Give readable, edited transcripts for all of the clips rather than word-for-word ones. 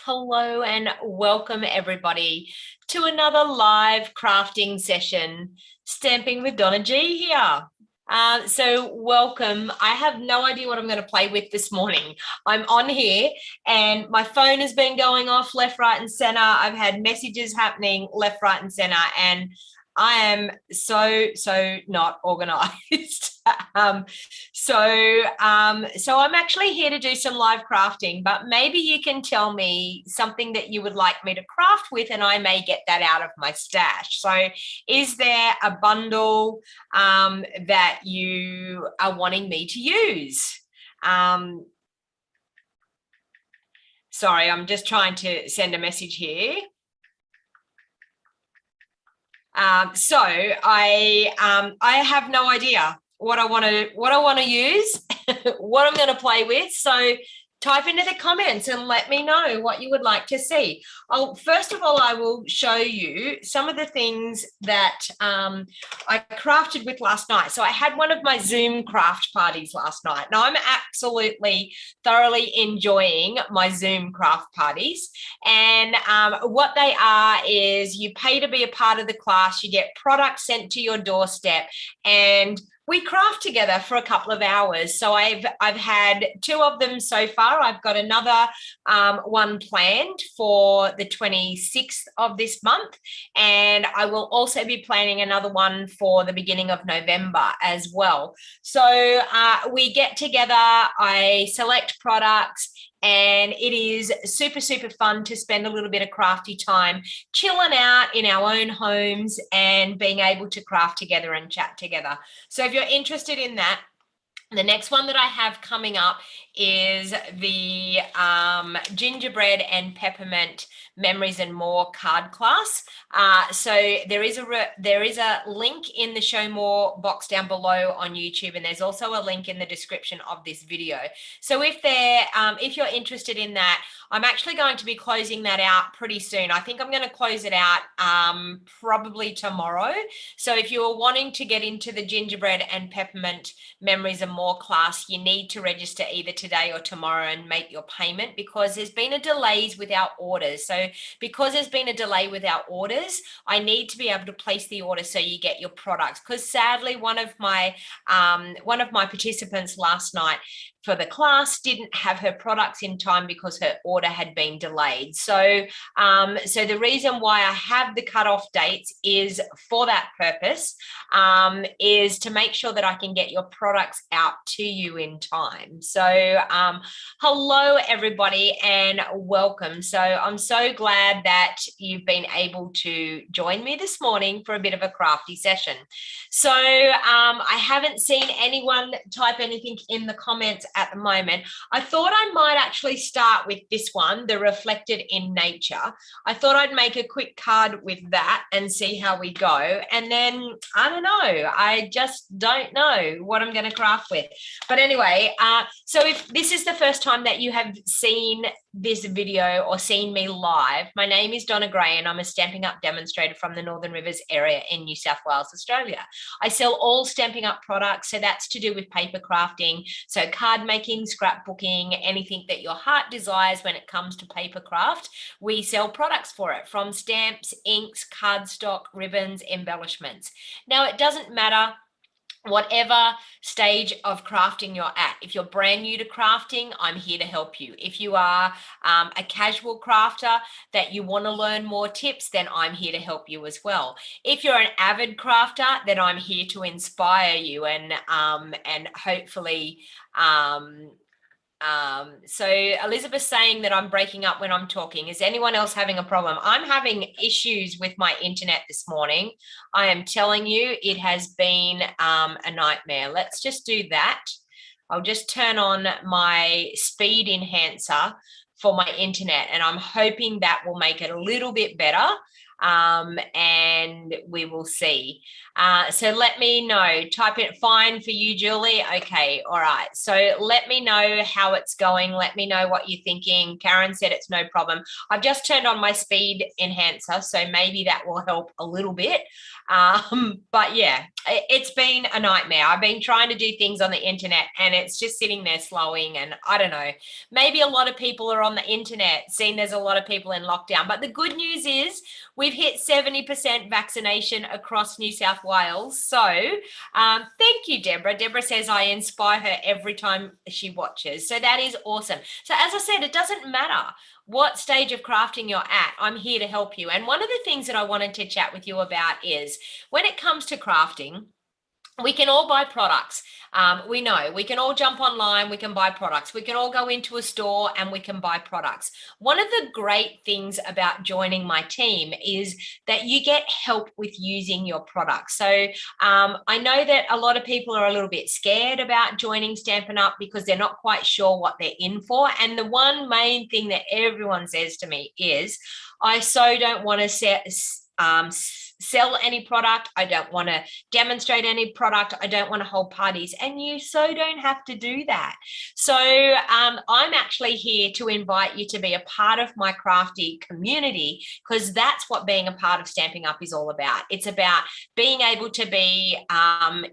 Hello and welcome everybody to another live crafting session, Stamping with Donna G here. So welcome. I have no idea what I'm going to play with this morning. I'm on here and my phone has been going off left, right and center. I've had messages happening left, right and center, and I am so not organized. So I'm actually here to do some live crafting, but maybe you can tell me something that you would like me to craft with and I may get that out of my stash. So is there a bundle that you are wanting me to use? Sorry, I'm just trying to send a message here. So I have no idea what I want to use, what I'm going to play with. So type into the comments and let me know what you would like to see. First of all, I will show you some of the things that I crafted with last night. So I had one of my Zoom craft parties last night. Now I'm absolutely thoroughly enjoying my Zoom craft parties. And what they are is you pay to be a part of the class, you get products sent to your doorstep, and we craft together for a couple of hours. So I've had 2 of them so far. I've got another one planned for the 26th of this month. And I will also be planning another one for the beginning of November as well. So we get together, I select products, and it is super fun to spend a little bit of crafty time chilling out in our own homes and being able to craft together and chat together. So if you're interested in that, the next one that I have coming up is the Gingerbread and Peppermint Memories and More card class. So there is a link in the show more box down below on YouTube, and there's also a link in the description of this video. So if you're interested in that, I'm actually going to be closing that out pretty soon. I think I'm going to close it out probably tomorrow. So if you're wanting to get into the Gingerbread and Peppermint Memories and More class, you need to register either today or tomorrow and make your payment, because there's been a delays with our orders. So because there's been a delay with our orders, I need to be able to place the order so you get your products. Because sadly, one of my participants last night for the class didn't have her products in time because her order had been delayed. So the reason why I have the cutoff dates is for that purpose, is to make sure that I can get your products out to you in time. So hello everybody and welcome. So I'm so glad that you've been able to join me this morning for a bit of a crafty session. So I haven't seen anyone type anything in the comments at the moment. I thought I might actually start with this one, the Reflected in Nature. I thought I'd make a quick card with that and see how we go. And then, I don't know, I just don't know what I'm going to craft with. But anyway, so if this is the first time that you have seen this video or seen me live, my name is Donna Gray and I'm a Stampin' Up demonstrator from the Northern Rivers area in New South Wales, Australia. I sell all Stampin' Up products, so that's to do with paper crafting, so card making, scrapbooking, anything that your heart desires when it comes to paper craft. We sell products for it, from stamps, inks, cardstock, ribbons, embellishments. Now, it doesn't matter whatever stage of crafting you're at. If you're brand new to crafting, I'm here to help you. If you are a casual crafter that you want to learn more tips, then I'm here to help you as well. If you're an avid crafter, then I'm here to inspire you and hopefully so Elizabeth's saying that I'm breaking up when I'm talking. Is anyone else having a problem? I'm having issues with my internet this morning. I am telling you, it has been a nightmare. Let's just do that. I'll just turn on my speed enhancer for my internet, and I'm hoping that will make it a little bit better. And we will see. So let me know. Type it fine for you, Julie. Okay, all right. So let me know how it's going. Let me know what you're thinking. Karen said it's no problem. I've just turned on my speed enhancer, so maybe that will help a little bit. But yeah, it's been a nightmare. I've been trying to do things on the internet and it's just sitting there slowing. And I don't know, maybe a lot of people are on the internet, seeing there's a lot of people in lockdown. But the good news is we've hit 70% vaccination across New South Wales. So thank you, Deborah. Deborah says I inspire her every time she watches. So that is awesome. So as I said, it doesn't matter what stage of crafting you're at, I'm here to help you. And one of the things that I wanted to chat with you about is when it comes to crafting, we can all buy products. We know we can all jump online, we can buy products. We can all go into a store and we can buy products. One of the great things about joining my team is that you get help with using your products. So I know that a lot of people are a little bit scared about joining Stampin' Up because they're not quite sure what they're in for. And the one main thing that everyone says to me is, I so don't want to sell any product. I don't want to demonstrate any product. I don't want to hold parties. And you so don't have to do that. So I'm actually here to invite you to be a part of my crafty community, because that's what being a part of Stampin' Up is all about. It's about being able to be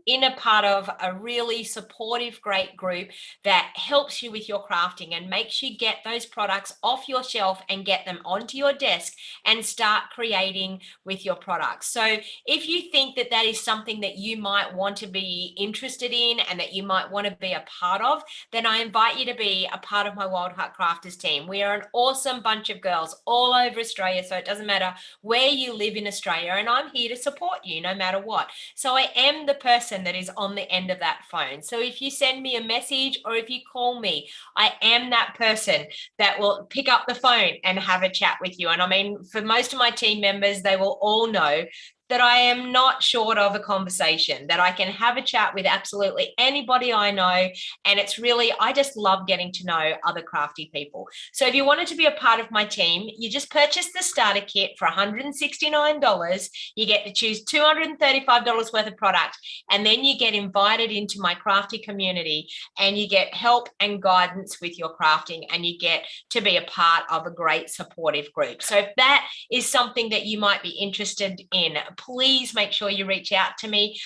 in a part of a really supportive, great group that helps you with your crafting and makes you get those products off your shelf and get them onto your desk and start creating with your products. So if you think that that is something that you might want to be interested in and that you might want to be a part of, then I invite you to be a part of my Wild Heart Crafters team. We are an awesome bunch of girls all over Australia, so it doesn't matter where you live in Australia, and I'm here to support you no matter what. So I am the person that is on the end of that phone. So if you send me a message or if you call me, I am that person that will pick up the phone and have a chat with you. And I mean, for most of my team members, they will all know that I am not short of a conversation, that I can have a chat with absolutely anybody I know. And it's really, I just love getting to know other crafty people. So if you wanted to be a part of my team, you just purchase the starter kit for $169. You get to choose $235 worth of product. And then you get invited into my crafty community and you get help and guidance with your crafting, and you get to be a part of a great supportive group. So if that is something that you might be interested in, please make sure you reach out to me.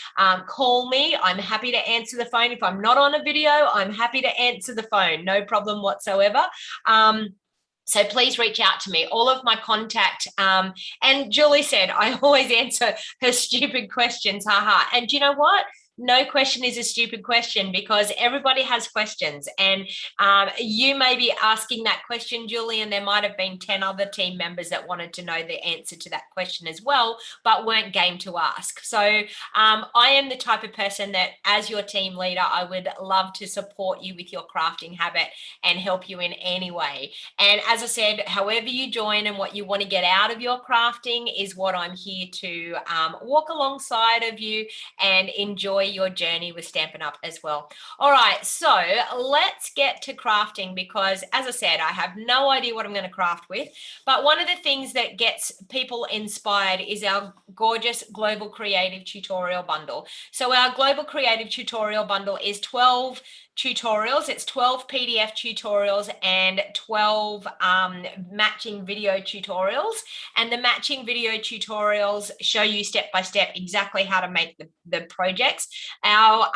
Call me. I'm happy to answer the phone. If I'm not on a video, I'm happy to answer the phone. No problem whatsoever. So please reach out to me. All of my contact. And Julie said, I always answer her stupid questions. Haha. And you know what? No question is a stupid question, because everybody has questions, and you may be asking that question, Julie, and there might have been 10 other team members that wanted to know the answer to that question as well, but weren't game to ask. So I am the type of person that, as your team leader, I would love to support you with your crafting habit and help you in any way. And as I said, however you join and what you want to get out of your crafting is what I'm here to walk alongside of you and enjoy your journey with Stampin' Up as well. All right, so let's get to crafting, because as I said, I have no idea what I'm going to craft with, but one of the things that gets people inspired is our gorgeous Global Creative Tutorial Bundle. So our Global Creative Tutorial Bundle is 12 tutorials. It's 12 PDF tutorials and 12 matching video tutorials. And the matching video tutorials show you step by step exactly how to make the projects. Our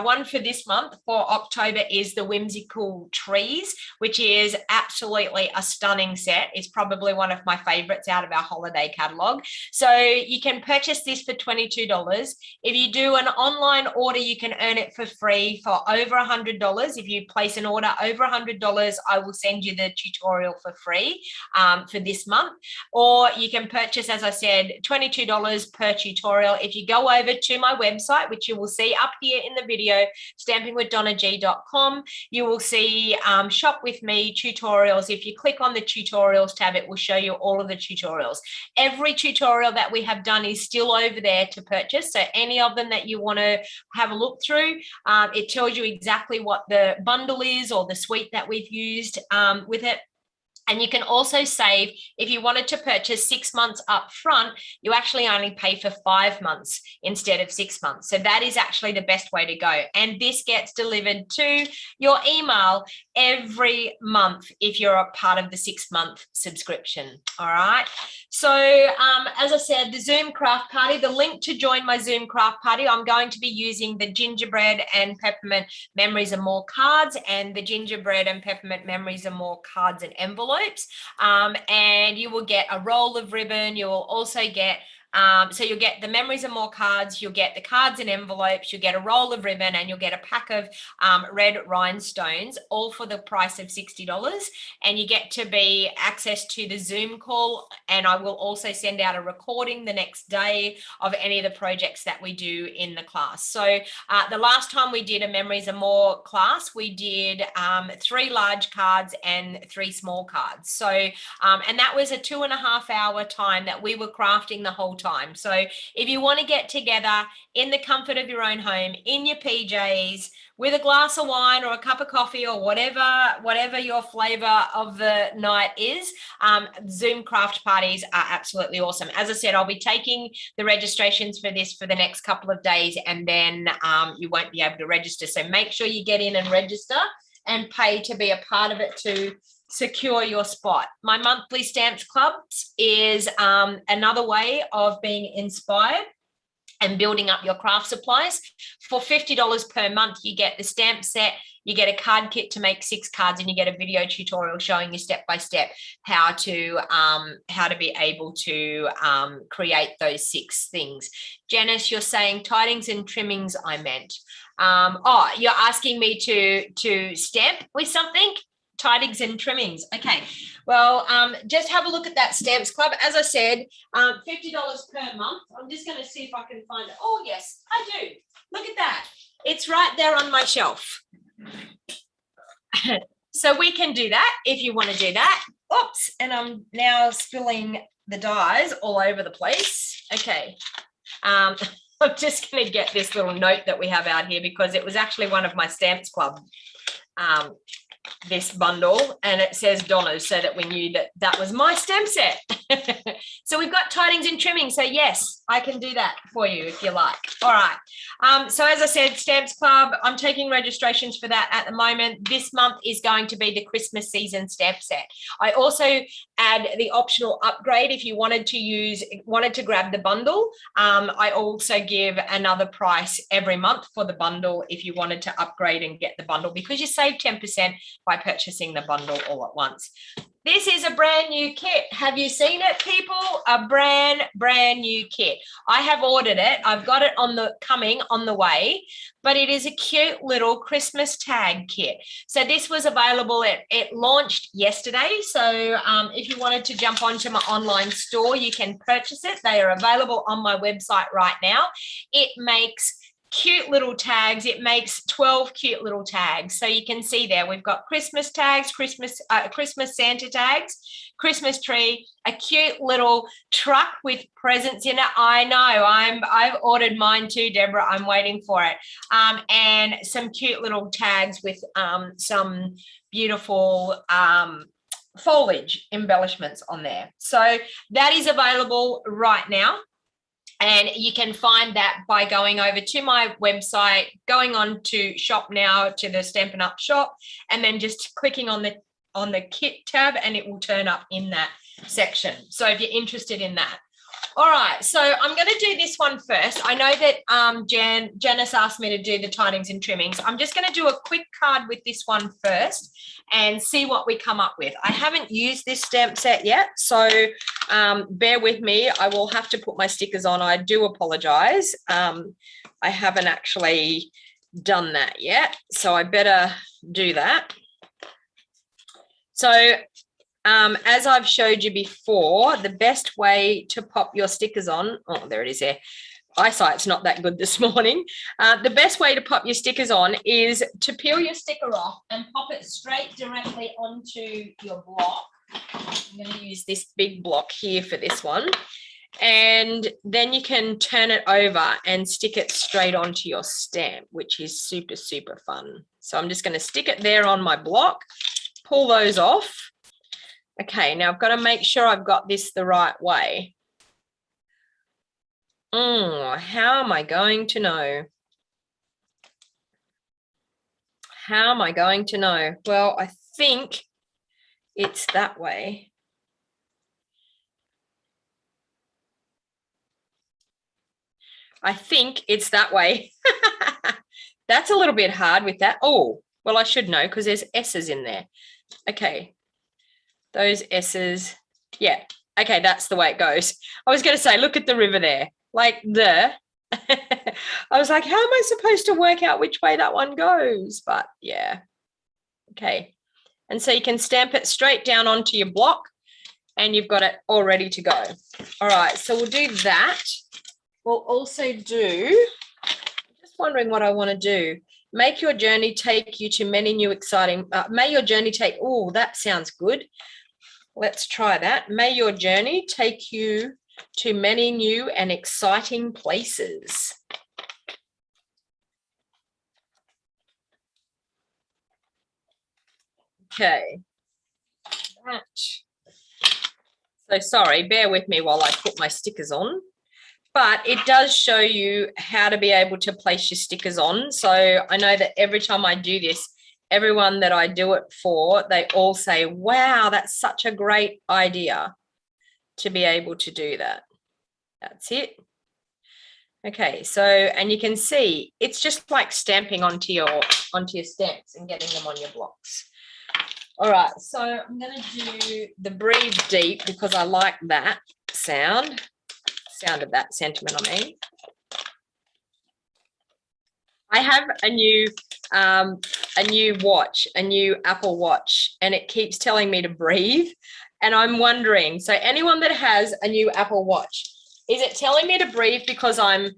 one for this month, for October, is the Whimsical Trees, which is absolutely a stunning set. It's probably one of my favorites out of our holiday catalog. So you can purchase this for $22. If you do an online order, you can earn it for free for over $100. If you place an order over $100, I will send you the tutorial for free for this month. Or you can purchase, as I said, $22 per tutorial. If you go over to my website, which you will see up here in the video, stampingwithdonnag.com, you will see shop with me tutorials. If you click on the tutorials tab, it will show you all of the tutorials. Every tutorial that we have done is still over there to purchase. So any of them that you want to have a look through, it tells you exactly what the bundle is or the suite that we've used with it. And you can also save, if you wanted to purchase 6 months up front, you actually only pay for 5 months instead of 6 months. So that is actually the best way to go. And this gets delivered to your email every month if you're a part of the 6-month subscription. All right. So as I said, the Zoom craft party, the link to join my Zoom craft party, I'm going to be using the Gingerbread and Peppermint Memories and More cards and the Gingerbread and Peppermint Memories and More cards and envelopes. And you will get a roll of ribbon. You will also get so you'll get the Memories and More cards, you'll get the cards and envelopes, you'll get a roll of ribbon, and you'll get a pack of red rhinestones, all for the price of $60. And you get to be access to the Zoom call, and I will also send out a recording the next day of any of the projects that we do in the class. So the last time we did a Memories and More class, we did 3 large cards and 3 small cards. So and that was a 2.5 hour time that we were crafting the whole time. So if you want to get together in the comfort of your own home, in your PJs, with a glass of wine or a cup of coffee or whatever your flavor of the night is, Zoom craft parties are absolutely awesome. As I said, I'll be taking the registrations for this for the next couple of days, and then you won't be able to register. So make sure you get in and register and pay to be a part of it to secure your spot. My monthly stamps clubs is another way of being inspired and building up your craft supplies. For $50 per month, you get the stamp set, you get a card kit to make 6 cards, and you get a video tutorial showing you step by step how to be able to create those 6 things. Janice, you're saying tidings and trimmings, I meant. Oh, you're asking me to stamp with something? Tidings and trimmings. Okay, well, just have a look at that stamps club. As I said, $50 per month. I'm just going to see if I can find it. Oh yes, I do. Look at that. It's right there on my shelf. So we can do that if you want to do that. Oops, and I'm now spilling the dies all over the place. Okay. I'm just going to get this little note that we have out here, because it was actually one of my stamps club this bundle, and it says Donna, so that we knew that that was my stamp set. So we've got tidings and trimming. So yes, I can do that for you if you like. All right. So as I said, Stamps Club, I'm taking registrations for that at the moment. This month is going to be the Christmas season stamp set. I also add the optional upgrade if you wanted to grab the bundle. I also give another price every month for the bundle if you wanted to upgrade and get the bundle, because you save 10% by purchasing the bundle all at once. This is a brand new kit. Have you seen it, people? A brand new kit. I have ordered it. I've got it on the way, but it is a cute little Christmas tag kit. So this was available. It launched yesterday. So if you wanted to jump onto my online store, you can purchase it. They are available on my website right now. It makes cute little tags. It makes 12 cute little tags. So you can see there we've got Christmas tags, Christmas Santa tags, Christmas tree, a cute little truck with presents in it. I know, I've ordered mine too, Deborah. I'm waiting for it. And some cute little tags with some beautiful foliage embellishments on there. So that is available right now. And you can find that by going over to my website, going on to shop now, to the Stampin' Up shop, and then just clicking on the kit tab, and it will turn up in that section. So if you're interested in that. All right, so I'm going to do this one first. I know that Janice asked me to do the tidings and trimmings. I'm just going to do a quick card with this one first and see what we come up with. I haven't used this stamp set yet, so bear with me. I will have to put my stickers on. I do apologize. I haven't actually done that yet, so I better do that. So as I've showed you before, the best way to pop your stickers on, oh, there it is there. Eyesight's not that good this morning. The best way to pop your stickers on is to peel your sticker off and pop it straight directly onto your block. I'm going to use this big block here for this one. And then you can turn it over and stick it straight onto your stamp, which is super, super fun. So I'm just going to stick it there on my block, pull those off. Okay, now I've got to make sure I've got this the right way. How am I going to know? How am I going to know? Well, I think it's that way. I think it's that way. That's a little bit hard with that. Oh, well, I should know because there's S's in there. Okay. Those S's. Yeah. Okay, that's the way it goes. I was going to say, look at the river there. Like the. I was like, how am I supposed to work out which way that one goes? But yeah. Okay. And so you can stamp it straight down onto your block and you've got it all ready to go. All right, so we'll do that. We'll also do, just wondering what I want to do. Make your journey take you to many new exciting, may your journey take, oh, that sounds good. Let's try that. May your journey take you to many new and exciting places. Okay. That. So sorry, bear with me while I put my stickers on. But it does show you how to be able to place your stickers on. So I know that every time I do this, everyone that I do it for, they all say, wow, that's such a great idea to be able to do that. That's it. Okay, so, and you can see it's just like stamping onto your stamps and getting them on your blocks. All right, so I'm going to do the Breathe Deep because I like that sound of that sentiment, I mean. I have a new watch, a new Apple Watch, and it keeps telling me to breathe. And I'm wondering, so anyone that has a new Apple Watch, is it telling me to breathe because I'm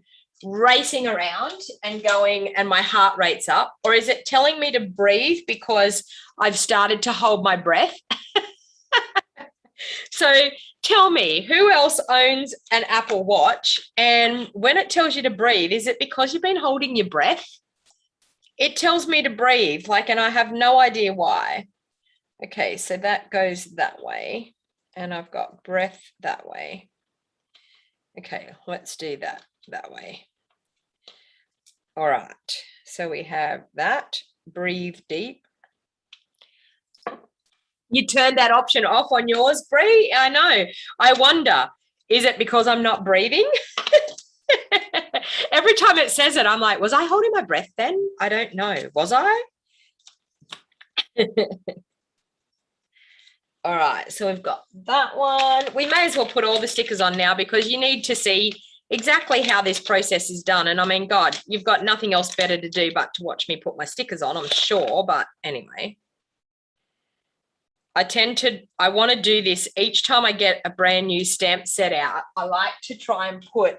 racing around and going and my heart rate's up? Or is it telling me to breathe because I've started to hold my breath? So tell me, who else owns an Apple Watch? And when it tells you to breathe, is it because you've been holding your breath? It tells me to breathe, like, and I have no idea why. Okay, so that goes that way. And I've got breath that way. Okay, let's do that way. All right, so we have that, breathe deep. You turned that option off on yours, Bree? I know. I wonder, is it because I'm not breathing? Every time it says it, I'm like, was I holding my breath then? I don't know. Was I? All right, so we've got that one. We may as well put all the stickers on now because you need to see exactly how this process is done. And I mean, God, you've got nothing else better to do but to watch me put my stickers on, I'm sure. But anyway. I want to do this each time I get a brand new stamp set out. I like to try and put,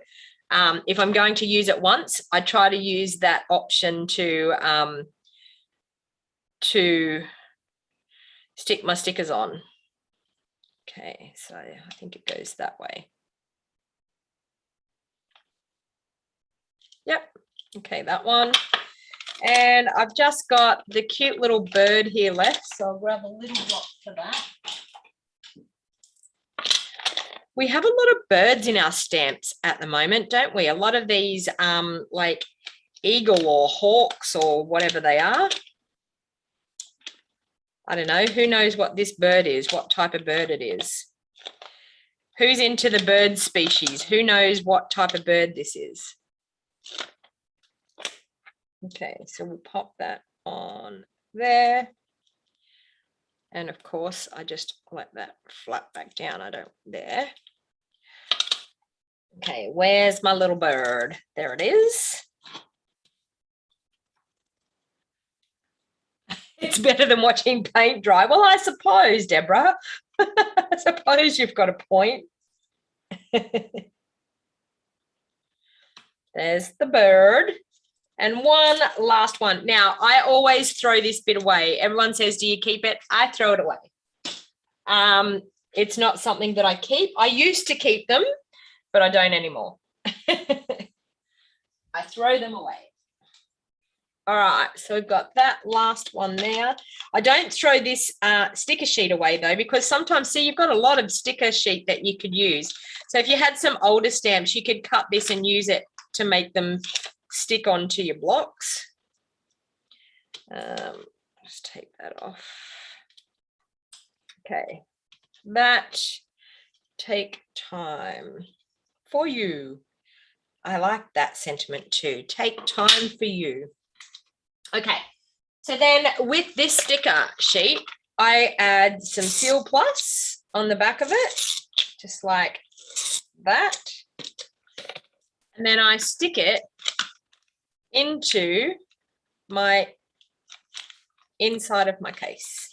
if I'm going to use it once, I try to use that option to stick my stickers on. Okay, so I think it goes that way. Yep, okay, that one. And I've just got the cute little bird here left, so I'll grab a little block for that. We have a lot of birds in our stamps at the moment, don't we? A lot of these like eagle or hawks or whatever they are. I don't know. Who knows what this bird is, what type of bird it is? Who's into the bird species? Who knows what type of bird this is? Okay, so we'll pop that on there. And of course, I just let that flap back down. I don't, there. Okay, where's my little bird? There it is. It's better than watching paint dry. Well, I suppose, Deborah. I suppose you've got a point. There's the bird. And one last one. Now, I always throw this bit away. Everyone says, do you keep it? I throw it away. It's not something that I keep. I used to keep them, but I don't anymore. I throw them away. All right, so we've got that last one there. I don't throw this sticker sheet away, though, because sometimes, see, you've got a lot of sticker sheet that you could use. So if you had some older stamps, you could cut this and use it to make them stick onto your blocks. Just take that off. Okay, that take time for you. I like that sentiment too. Take time for you. Okay, so then with this sticker sheet, I add some Seal Plus on the back of it, just like that. And then I stick it into my inside of my case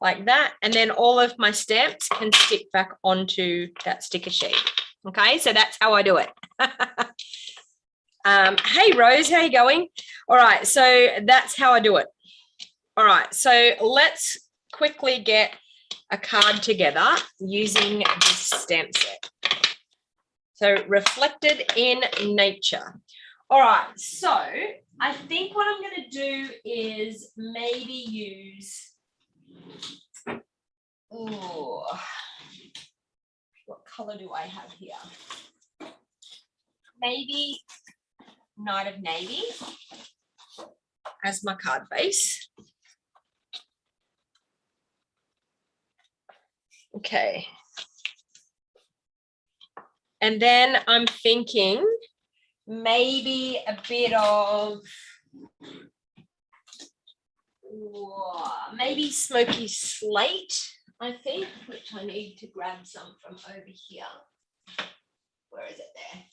like that. And then all of my stamps can stick back onto that sticker sheet. Okay, so that's how I do it. Hey, Rose, how are you going? All right, so that's how I do it. All right, so let's quickly get a card together using this stamp set. So reflected in nature. All right, so I think what I'm going to do is maybe use, oh, what color do I have here? Maybe Night of Navy as my card base. Okay. And then I'm thinking maybe a bit of, maybe smoky slate, I think, which I need to grab some from over here. Where is it there?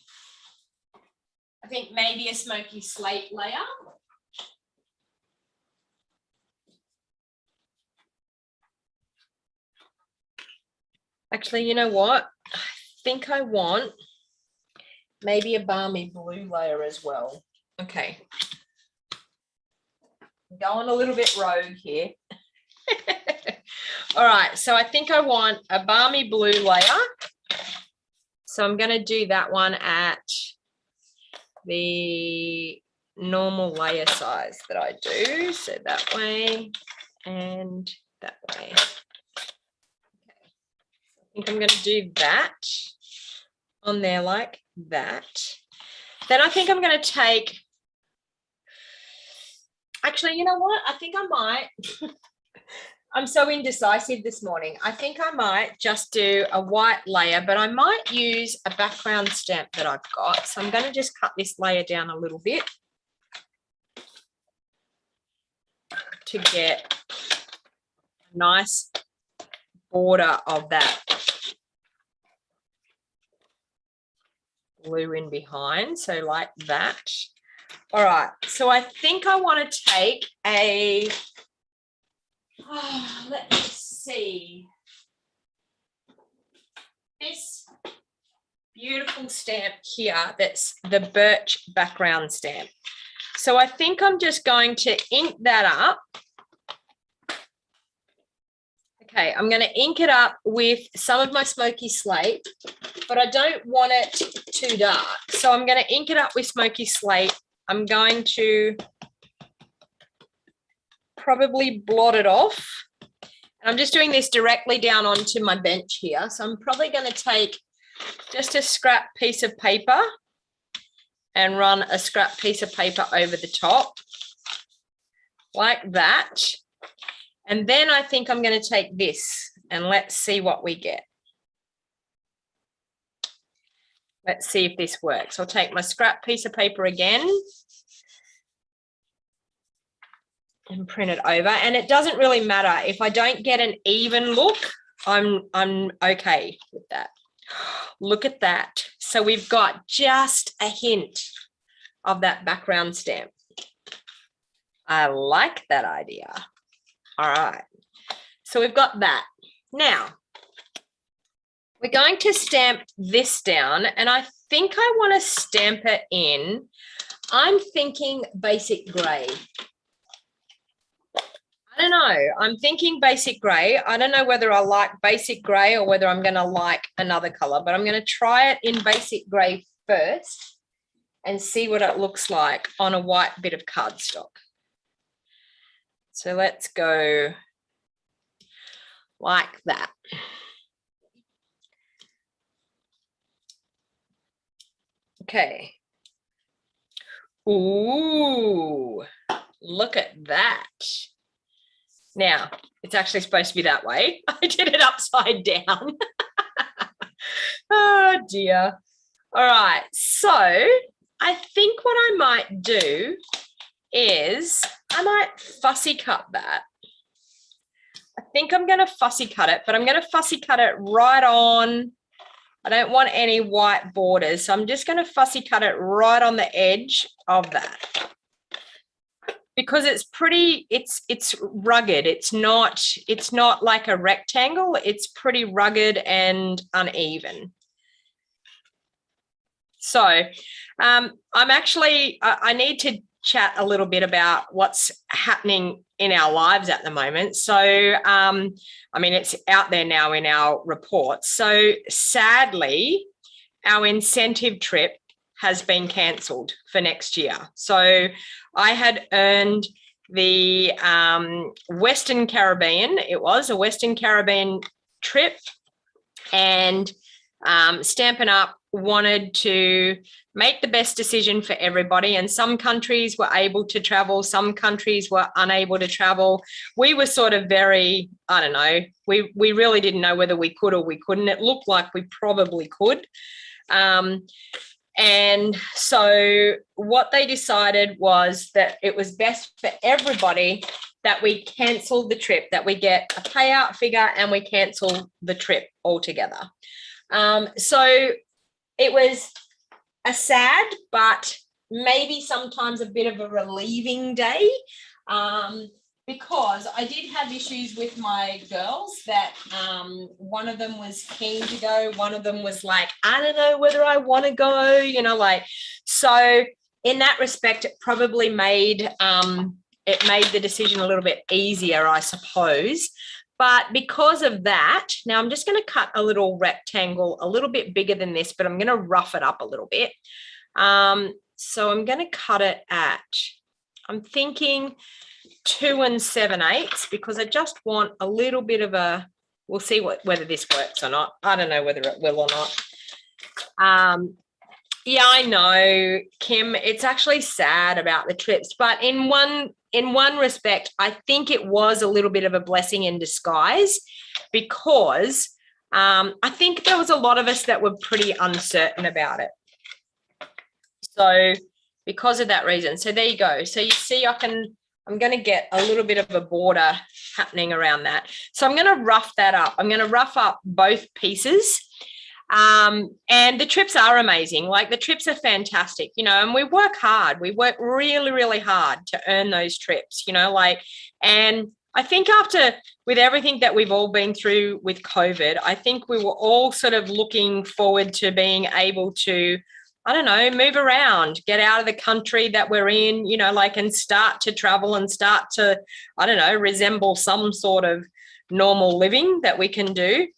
I think maybe a smoky slate layer. Actually, you know what? I think I want maybe a balmy blue layer as well. Okay. I'm going a little bit rogue here. All right, so I think I want a balmy blue layer. So I'm going to do that one at the normal layer size that I do. So that way and that way. Okay. I think I'm going to do that on there like that. Then I think I'm going to take, actually, you know what? I think I might, I'm so indecisive this morning. I think I might just do a white layer, but I might use a background stamp that I've got. So I'm going to just cut this layer down a little bit to get a nice border of that blue in behind. So like that. All right. So I think I want to take a, let me see, this beautiful stamp here that's the birch background stamp. So I think I'm just going to ink that up. Okay, I'm going to ink it up with some of my smoky slate, but I don't want it too dark. So I'm going to ink it up with smoky slate. I'm going to probably blot it off. I'm just doing this directly down onto my bench here. So I'm probably going to take just a scrap piece of paper and run a scrap piece of paper over the top like that. And then I think I'm going to take this and let's see what we get. Let's see if this works. I'll take my scrap piece of paper again and print it over. And it doesn't really matter if I don't get an even look. I'm okay with that. Look at that. So we've got just a hint of that background stamp. I like that idea. All right. So we've got that. Now, we're going to stamp this down, and I think I want to stamp it in. I'm thinking basic grey. I don't know. I'm thinking basic grey. I don't know whether I like basic grey or whether I'm going to like another colour, but I'm going to try it in basic grey first and see what it looks like on a white bit of cardstock. So let's go like that. Okay. Ooh, Look at that. Now, it's actually supposed to be that way. I did it upside down. Oh, dear. All right. So I think what I might do is I might fussy cut that. I think I'm going to fussy cut it, but I'm going to fussy cut it right on. I don't want any white borders, so I'm just going to fussy cut it right on the edge of that. Because it's pretty, it's rugged. It's not like a rectangle. It's pretty rugged and uneven. So I need to chat a little bit about what's happening in our lives at the moment. So, I mean, it's out there now in our reports. So sadly, our incentive trip has been cancelled for next year. So I had earned the Western Caribbean. It was a Western Caribbean trip, and Stampin' Up wanted to make the best decision for everybody, and some countries were able to travel, some countries were unable to travel. We were sort of very, I don't know, we really didn't know whether we could or we couldn't. It looked like we probably could. And so what they decided was that it was best for everybody that we cancel the trip, that we get a payout figure and we cancel the trip altogether. So it was a sad, but maybe sometimes a bit of a relieving day, because I did have issues with my girls that one of them was keen to go. One of them was like, I don't know whether I want to go, like, so in that respect, it probably made the decision a little bit easier, I suppose. But because of that, now I'm just going to cut a little rectangle a little bit bigger than this, but I'm going to rough it up a little bit. So I'm going to cut it at, I'm thinking 2 7/8, because I just want a little bit of a, we'll see whether this works or not. I don't know whether it will or not. Yeah, I know, Kim, it's actually sad about the trips, but in one respect, I think it was a little bit of a blessing in disguise, because I think there was a lot of us that were pretty uncertain about it. So because of that reason, so there you go. So you see, I'm going to get a little bit of a border happening around that. So I'm going to rough that up. I'm going to rough up both pieces. And the trips are amazing. Like, the trips are fantastic, and we work hard. We work really, really hard to earn those trips, and I think with everything that we've all been through with COVID, I think we were all sort of looking forward to being able to, I don't know, move around, get out of the country that we're in, and start to travel and start to, I don't know, resemble some sort of normal living that we can do.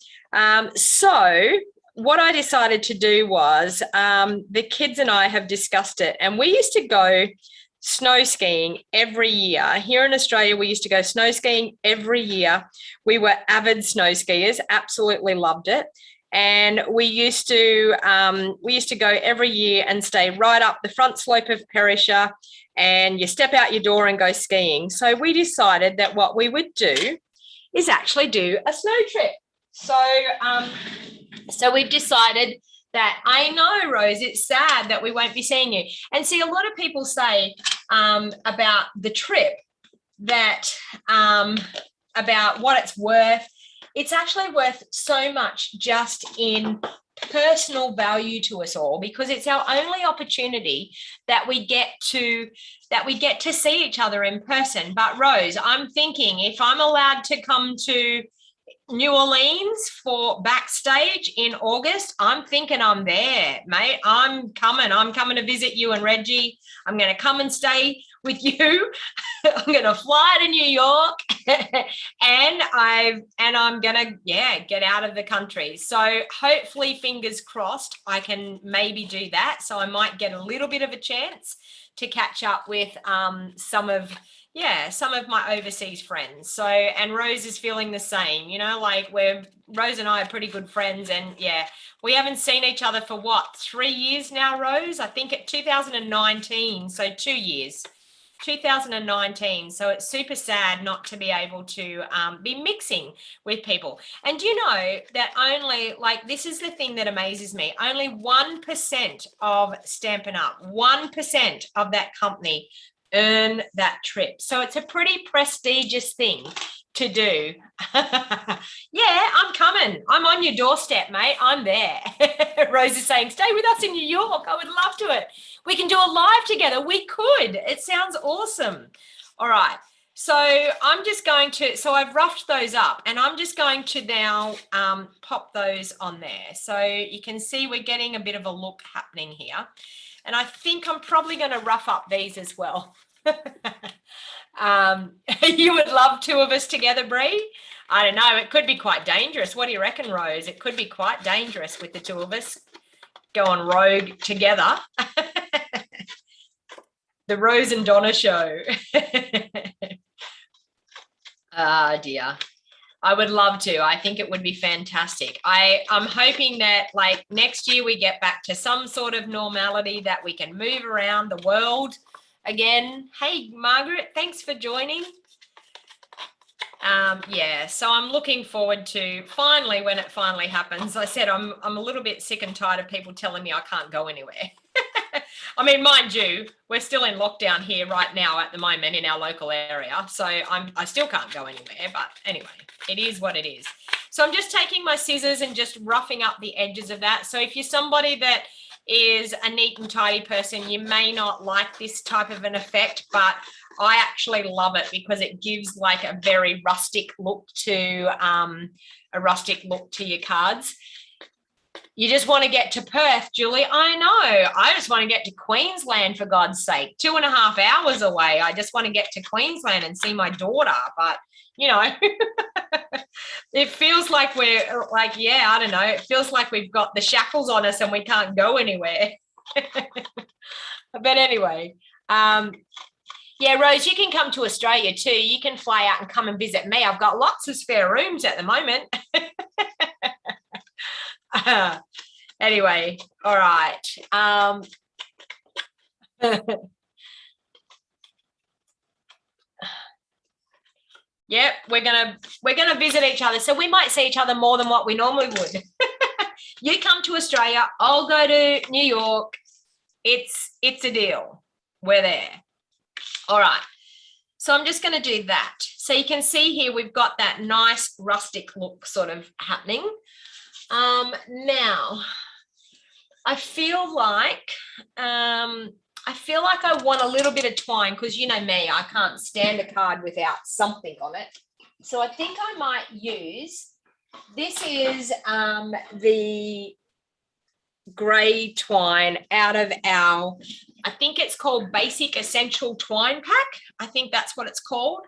So what I decided to do was, the kids and I have discussed it, and we used to go snow skiing every year. Here in Australia, we used to go snow skiing every year. We were avid snow skiers, absolutely loved it. And we used to go every year and stay right up the front slope of Perisher, and you step out your door and go skiing. So we decided that what we would do is actually do a snow trip. So we've decided that, I know, Rose, it's sad that we won't be seeing you. And see, a lot of people say about the trip that about what it's worth. It's actually worth so much just in personal value to us all, because it's our only opportunity that we get to see each other in person. But Rose, I'm thinking, if I'm allowed to come to New Orleans for backstage in August, I'm thinking I'm there, mate. I'm coming to visit you and Reggie. I'm going to come and stay with you. I'm going to fly to New York and I'm going to, get out of the country. So hopefully, fingers crossed, I can maybe do that. So I might get a little bit of a chance to catch up with some of my overseas friends. So, and Rose is feeling the same, Rose and I are pretty good friends, and we haven't seen each other for 3 years now, Rose? I think at 2019, so 2 years. 2019. So it's super sad not to be able to be mixing with people. And you know that only, like, this is the thing that amazes me, only 1% of Stampin' Up, 1% of that company earn that trip. So it's a pretty prestigious thing to do. Yeah, I'm coming. I'm on your doorstep, mate. I'm there. Rose is saying, stay with us in New York. I would love to it. We can do a live together. We could. It sounds awesome. All right. So I'm just going to, so I've roughed those up and I'm just going to now pop those on there. So you can see we're getting a bit of a look happening here. And I think I'm probably going to rough up these as well. You would love two of us together, Bree? I don't know. It could be quite dangerous. What do you reckon, Rose? It could be quite dangerous with the two of us going rogue together. The Rose and Donna show. Ah, dear. I would love to. I think it would be fantastic. I'm hoping that like next year we get back to some sort of normality, that we can move around the world again. Hey, Margaret, thanks for joining. Yeah, so I'm looking forward to finally, when it finally happens. I said I'm a little bit sick and tired of people telling me I can't go anywhere. I mean, mind you, we're still in lockdown here right now at the moment in our local area. So I still can't go anywhere. But anyway, it is what it is. So I'm just taking my scissors and just roughing up the edges of that. So if you're somebody that is a neat and tidy person, you may not like this type of an effect, but I actually love it because it gives like a very rustic look to your cards. You just want to get to Perth, Julie. I know. I just want to get to Queensland, for God's sake. 2.5 hours away. I just want to get to Queensland and see my daughter. But, you know, it feels like we're like, yeah, I don't know. It feels like we've got the shackles on us and we can't go anywhere. But anyway, yeah, Rose, you can come to Australia too. You can fly out and come and visit me. I've got lots of spare rooms at the moment. Anyway, all right. Yep, we're gonna visit each other, so we might see each other more than what we normally would. You come to Australia, I'll go to New York. It's a deal. We're there. All right. So I'm just going to do that. So you can see here we've got that nice rustic look sort of happening. Now, I feel like I want a little bit of twine because you know me, I can't stand a card without something on it. So I think I might use, this is the grey twine out of our, I think it's called Basic Essential Twine Pack. I think that's what it's called.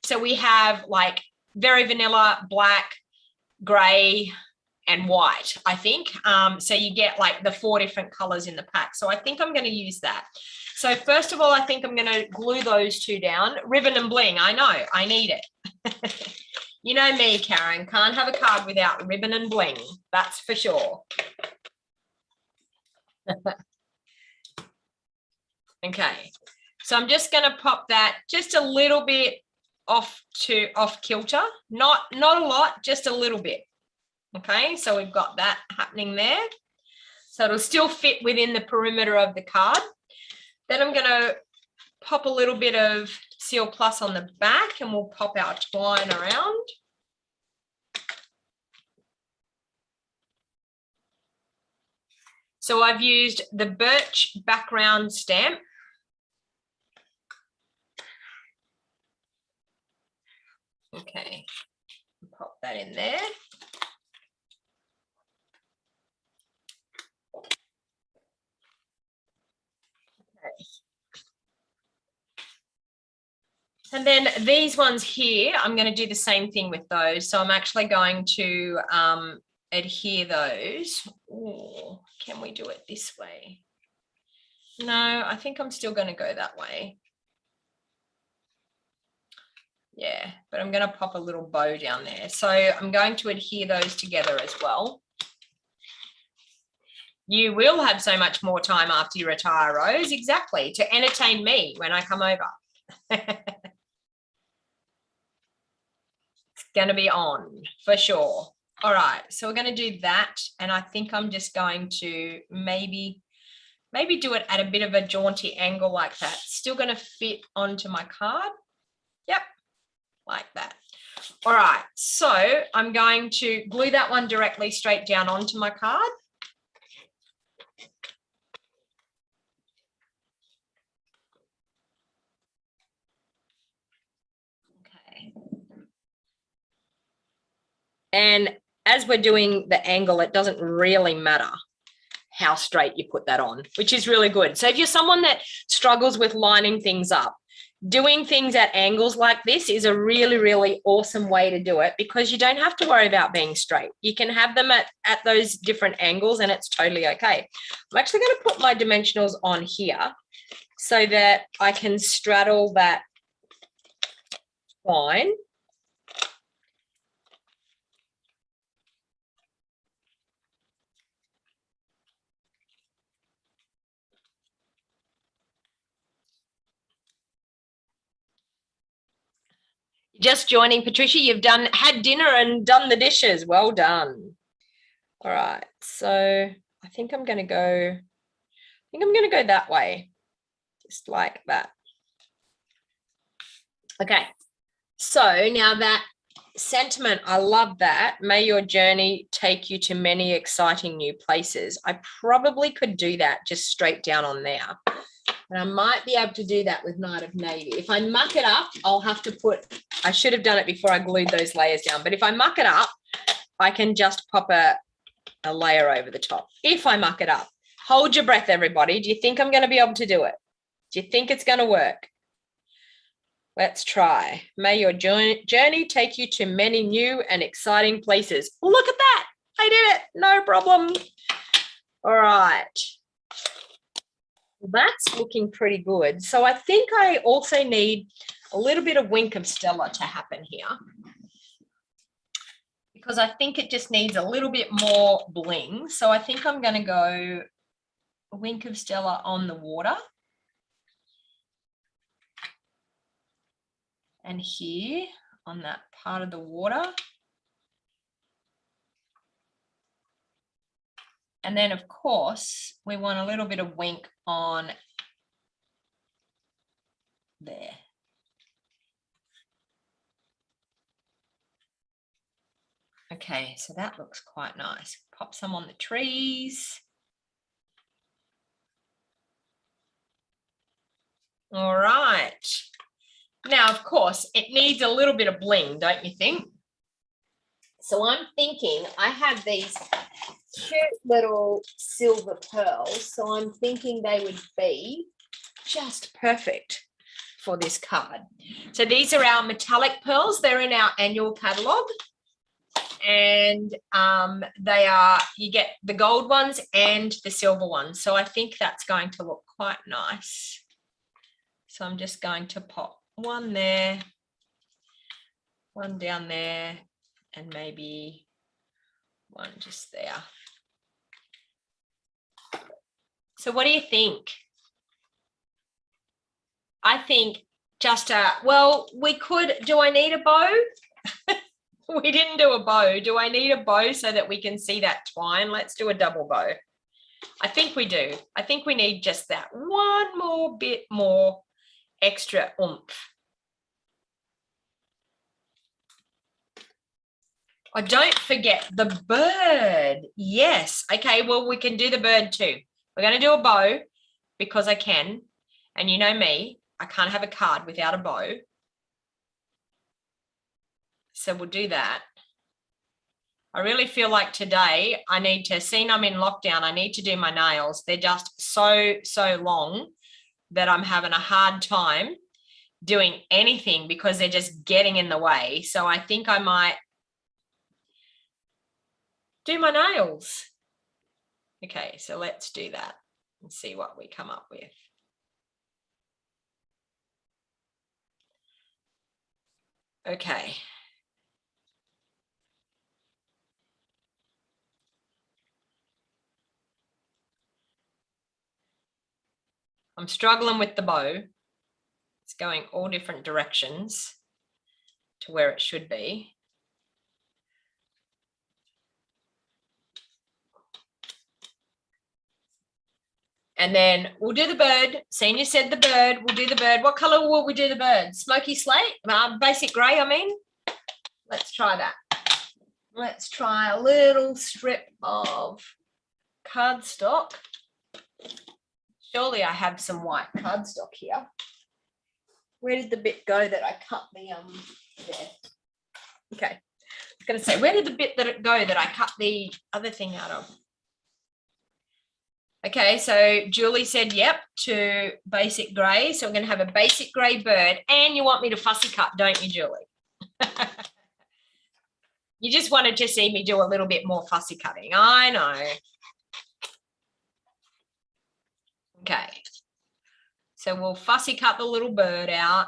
So we have like very vanilla, black, grey, and white, I think. So you get like the 4 different colors in the pack. So I think I'm going to use that. So first of all, I think I'm going to glue those two down. Ribbon and bling, I know, I need it. You know me, Karen, can't have a card without ribbon and bling. That's for sure. Okay, so I'm just going to pop that just a little bit off kilter, not a lot, just a little bit. Okay, so we've got that happening there. So it'll still fit within the perimeter of the card. Then I'm going to pop a little bit of Seal Plus on the back and we'll pop our twine around. So I've used the birch background stamp. Okay, pop that in there. Okay. And then these ones here, I'm going to do the same thing with those. So I'm actually going to adhere those. Ooh, can we do it this way? No, I think I'm still going to go that way. Yeah, but I'm going to pop a little bow down there. So I'm going to adhere those together as well. You will have so much more time after you retire, Rose. Exactly. To entertain me when I come over. It's going to be on for sure. All right. So we're going to do that. And I think I'm just going to maybe do it at a bit of a jaunty angle like that. Still going to fit onto my card. Yep. Like that. All right. So I'm going to glue that one directly straight down onto my card. And as we're doing the angle, it doesn't really matter how straight you put that on, which is really good. So if you're someone that struggles with lining things up, doing things at angles like this is a really, really awesome way to do it, because you don't have to worry about being straight. You can have them at those different angles and it's totally okay. I'm actually going to put my dimensionals on here so that I can straddle that line. Just joining, Patricia, you've had dinner and done the dishes. Well done. All right, so I think I'm going to go that way, just like that. Okay, so now that sentiment, I love that. May your journey take you to many exciting new places. I probably could do that just straight down on there. And I might be able to do that with Night of Navy. If I muck it up, I'll have to I should have done it before I glued those layers down. But if I muck it up, I can just pop a layer over the top. If I muck it up. Hold your breath, everybody. Do you think I'm going to be able to do it? Do you think it's going to work? Let's try. May your journey take you to many new and exciting places. Look at that. I did it. No problem. All right. Well, that's looking pretty good. So I think I also need a little bit of Wink of Stella to happen here, because I think it just needs a little bit more bling. So I think I'm going to go Wink of Stella on the water. And here on that part of the water. And then, of course, we want a little bit of wink on there. Okay, so that looks quite nice. Pop some on the trees. All right. Now, of course, it needs a little bit of bling, don't you think? So I'm thinking I have these cute little silver pearls. So I'm thinking they would be just perfect for this card. So these are our metallic pearls. They're in our annual catalogue. And you get the gold ones and the silver ones. So I think that's going to look quite nice. So I'm just going to pop one there, one down there, and maybe one just there. So what do you think? I think just well, we could, do I need a bow? We didn't do a bow. Do I need a bow so that we can see that twine? Let's do a double bow. I think we do. I think we need just that one more bit more extra oomph. Oh, don't forget the bird. Yes. Okay, well, we can do the bird too. We're going to do a bow because I can. And you know me, I can't have a card without a bow. So we'll do that. I really feel like today I need to, seeing I'm in lockdown, I need to do my nails. They're just so long that I'm having a hard time doing anything because they're just getting in the way. So I think I might do my nails. Okay, so let's do that and see what we come up with. Okay. I'm struggling with the bow. It's going all different directions to where it should be. And then we'll do the bird. Senior said the bird. We'll do the bird. What color will we do the bird? Smoky slate? Basic grey, I mean. Let's try that. Let's try a little strip of cardstock. Surely I have some white cardstock here. Where did the bit go that I cut the there? Okay. I was going to say, where did the bit that it go that I cut the other thing out of? Okay, so Julie said yep to basic grey. So we're going to have a basic grey bird. And you want me to fussy cut, don't you, Julie? You just wanted to see me do a little bit more fussy cutting. I know. Okay. So we'll fussy cut the little bird out.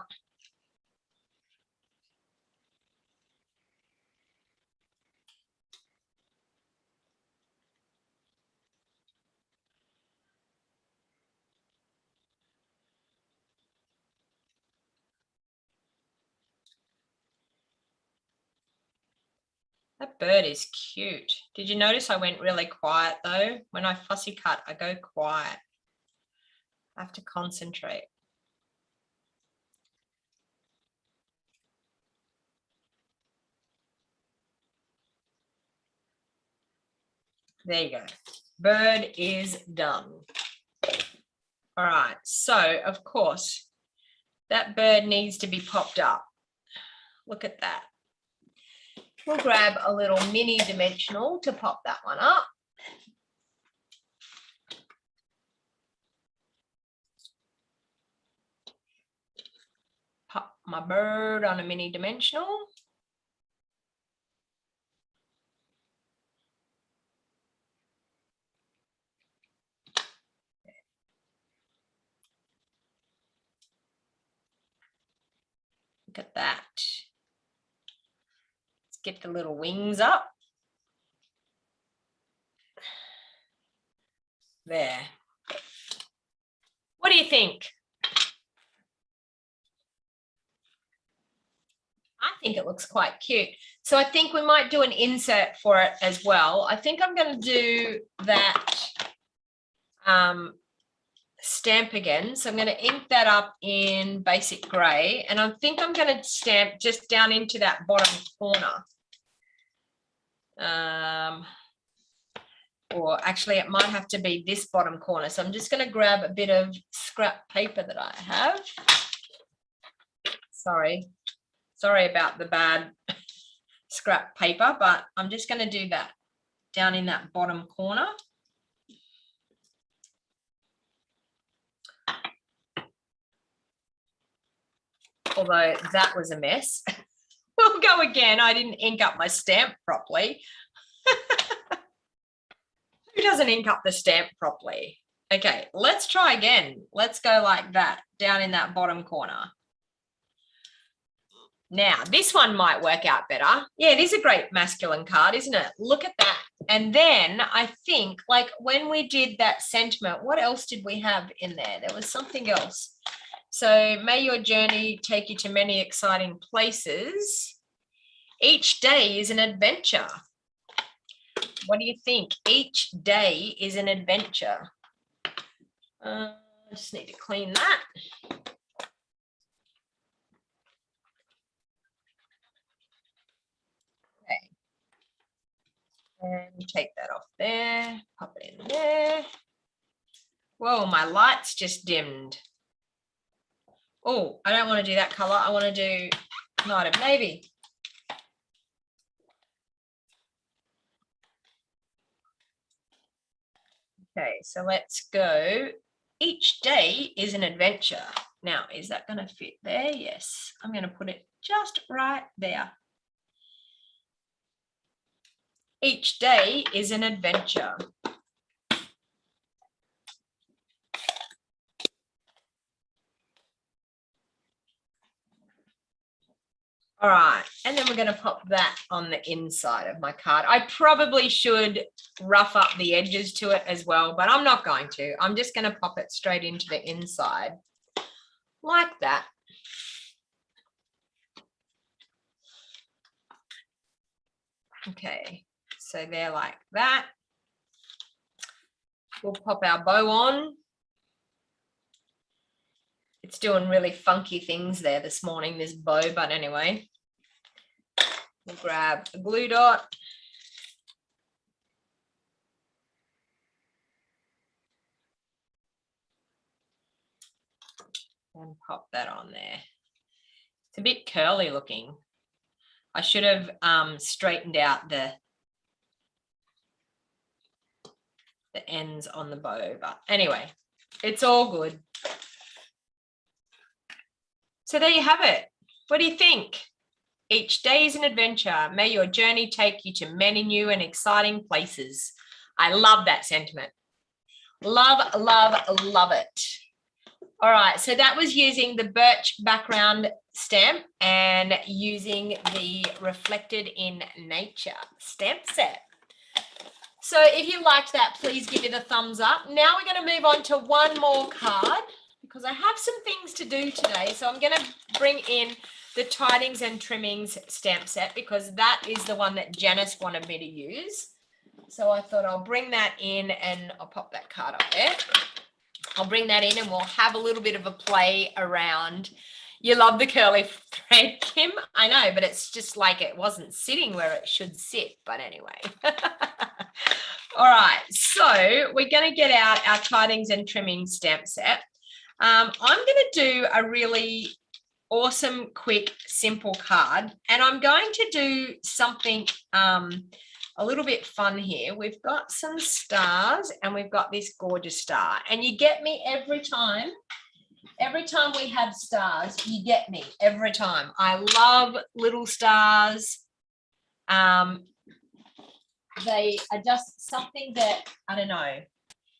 That bird is cute. Did you notice I went really quiet though? When I fussy cut, I go quiet. I have to concentrate. There you go. Bird is done. All right. So, of course, that bird needs to be popped up. Look at that. We'll grab a little mini dimensional to pop that one up. Pop my bird on a mini dimensional. Look at that. Let's get the little wings up. There. What do you think? I think it looks quite cute. So I think we might do an insert for it as well. I think I'm going to do that stamp again. So I'm going to ink that up in basic grey. And I think I'm going to stamp just down into that bottom corner. Or actually it might have to be this bottom corner. So I'm just going to grab a bit of scrap paper that I have. Sorry about the bad scrap paper, but I'm just going to do that down in that bottom corner. Although that was a mess. We'll go again. I didn't ink up my stamp properly. Who doesn't ink up the stamp properly? Okay, let's try again. Let's go like that, down in that bottom corner. Now, this one might work out better. Yeah, it is a great masculine card, isn't it? Look at that. And then I think, like, when we did that sentiment, what else did we have in there? There was something else. So, may your journey take you to many exciting places. Each day is an adventure. What do you think? Each day is an adventure. I just need to clean that. Okay. And take that off there, pop it in there. Whoa, my lights just dimmed. Oh, I don't want to do that color. I want to do Night of Navy. Okay, so let's go. Each day is an adventure. Now, is that going to fit there? Yes, I'm going to put it just right there. Each day is an adventure. All right, and then we're going to pop that on the inside of my card. I probably should rough up the edges to it as well, but I'm not going to. I'm just going to pop it straight into the inside like that. Okay, so they're like that. We'll pop our bow on. It's doing really funky things there this morning, this bow, but anyway. We'll grab a glue dot. And pop that on there. It's a bit curly looking. I should have straightened out the ends on the bow, but anyway, it's all good. So there you have it. What do you think? Each day is an adventure. May your journey take you to many new and exciting places. I love that sentiment. Love, love, love it. All right, so that was using the birch background stamp and using the Reflected in Nature stamp set. So if you liked that, please give it a thumbs up. Now we're going to move on to one more card because I have some things to do today. So I'm going to bring in the Tidings and Trimmings stamp set because that is the one that Janice wanted me to use. So I thought I'll bring that in and I'll pop that card up there. I'll bring that in and we'll have a little bit of a play around. You love the curly thread, Kim. I know, but it's just like it wasn't sitting where it should sit. But anyway. All right, so we're going to get out our Tidings and Trimmings stamp set. I'm going to do a really awesome, quick, simple card. And I'm going to do something a little bit fun here. We've got some stars and we've got this gorgeous star. And you get me every time. Every time we have stars, you get me every time. I love little stars. They are just something that, I don't know,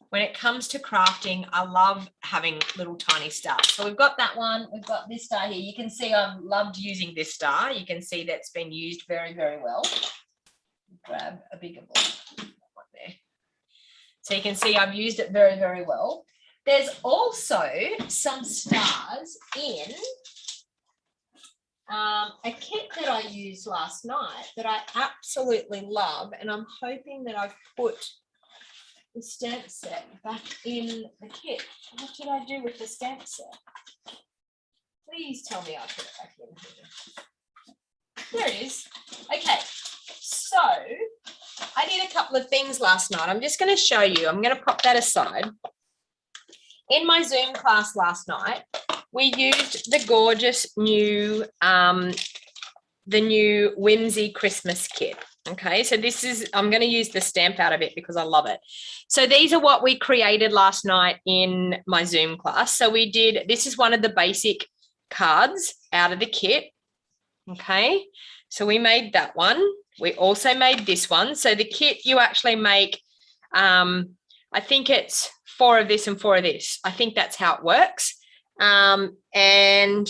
when it comes to crafting, I love having little tiny stars. So we've got that one. We've got this star here. You can see I've loved using this star. You can see that's been used very, very well. Grab a bigger one there. So you can see I've used it very, very well. There's also some stars in a kit that I used last night that I absolutely love, and I'm hoping that I've put the stamp set back in the kit. What did I do with the stamp set? Please tell me I put it back in here. There it is. Okay, so I did a couple of things last night. I'm just going to show you. I'm going to pop that aside. In my Zoom class last night, we used the gorgeous new, the new Whimsy Christmas kit. Okay, so this is, I'm going to use the stamp out of it because I love it. So these are what we created last night in my Zoom class. So we did, this is one of the basic cards out of the kit. Okay, so we made that one. We also made this one. So the kit you actually make, I think it's 4 of this and 4 of this. I think that's how it works. So they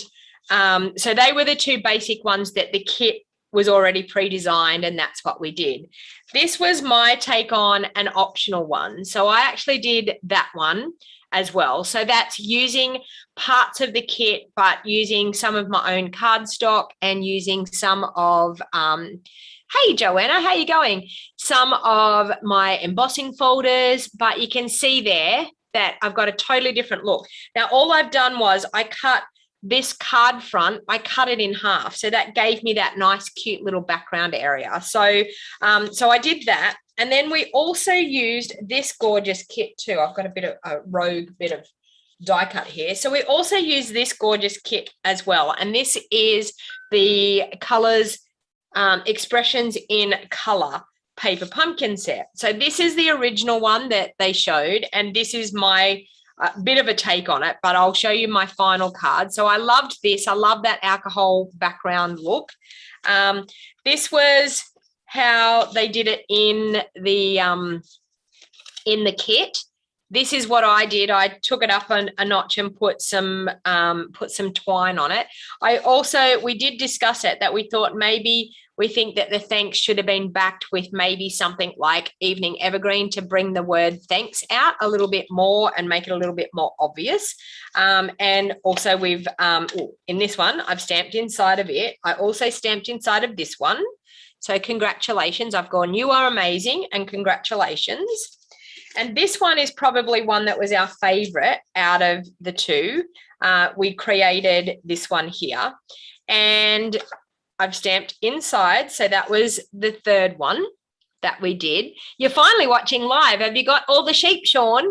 were the 2 basic ones that the kit was already pre-designed, and that's what we did. This was my take on an optional one. So I actually did that one as well. So that's using parts of the kit, but using some of my own cardstock and using some of, hey, Joanna, how you going? Some of my embossing folders, but you can see there that I've got a totally different look. Now, all I've done was I cut this card front, I cut it in half. So that gave me that nice, cute little background area. So, so I did that. And then we also used this gorgeous kit too. I've got a bit of a rogue bit of die cut here. So we also use this gorgeous kit as well. And this is the colors, Expressions in Color paper pumpkin set. So this is the original one that they showed, and this is my bit of a take on it, but I'll show you my final card. So I loved this. I love that alcohol background look. This was how they did it in the kit. this is what I did. I took it up a notch and put some twine on it. We did discuss it, that we thought maybe we think that the thanks should have been backed with maybe something like evening evergreen to bring the word thanks out a little bit more and make it a little bit more obvious. And also we've, in this one, I've stamped inside of it. I also stamped inside of this one. So congratulations. I've gone, you are amazing, and congratulations. And this one is probably one that was our favorite out of the two. We created this one here, and I've stamped inside. So that was the third one that we did. You're finally watching live. Have you got all the sheep, Sean?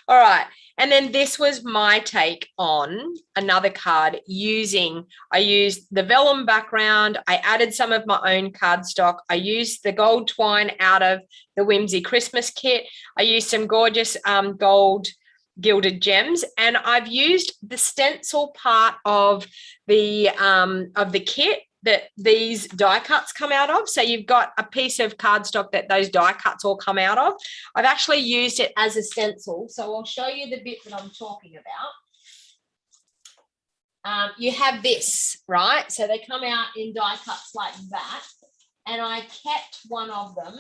All right. And then this was my take on another card I used the vellum background. I added some of my own cardstock. I used the gold twine out of the Whimsy Christmas kit. I used some gorgeous gold gilded gems, and I've used the stencil part of the kit that these die cuts come out of. So you've got a piece of cardstock that those die cuts all come out of. I've actually used it as a stencil. So I'll show you the bit that I'm talking about. You have this, right? So they come out in die cuts like that. And I kept one of them,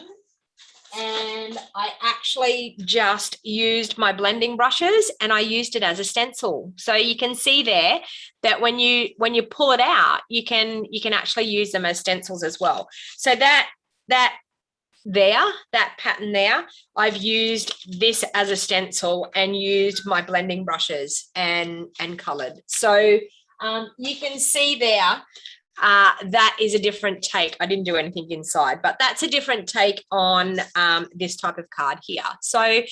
and I actually just used my blending brushes and I used it as a stencil. So you can see there that when you pull it out, you can actually use them as stencils as well. So that pattern there, I've used this as a stencil and used my blending brushes and colored. So you can see there, that is a different take. I didn't do anything inside, but that's a different take on this type of card here. So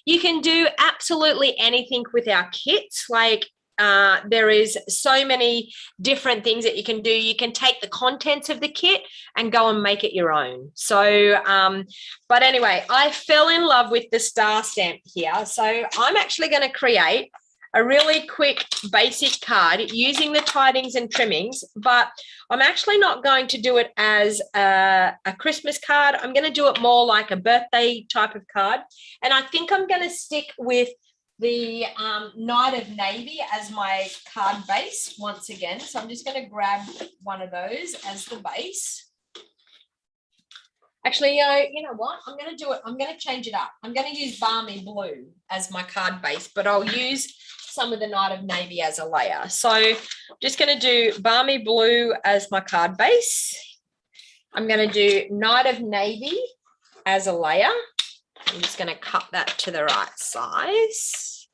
you can do absolutely anything with our kits. Like there is so many different things that you can do. You can take the contents of the kit and go and make it your own. So, but anyway, I fell in love with the star stamp here. So I'm actually going to create a really quick basic card using the tidings and trimmings, but I'm actually not going to do it as a Christmas card. I'm going to do it more like a birthday type of card. And I think I'm going to stick with the Night of Navy as my card base once again. So I'm just going to grab one of those as the base. Actually, you know what? I'm going to do it. I'm going to change it up. I'm going to use Balmy Blue as my card base, but I'll use some of the Night of Navy as a layer. So I'm just going to do Balmy Blue as my card base. I'm going to do Night of Navy as a layer. I'm just going to cut that to the right size.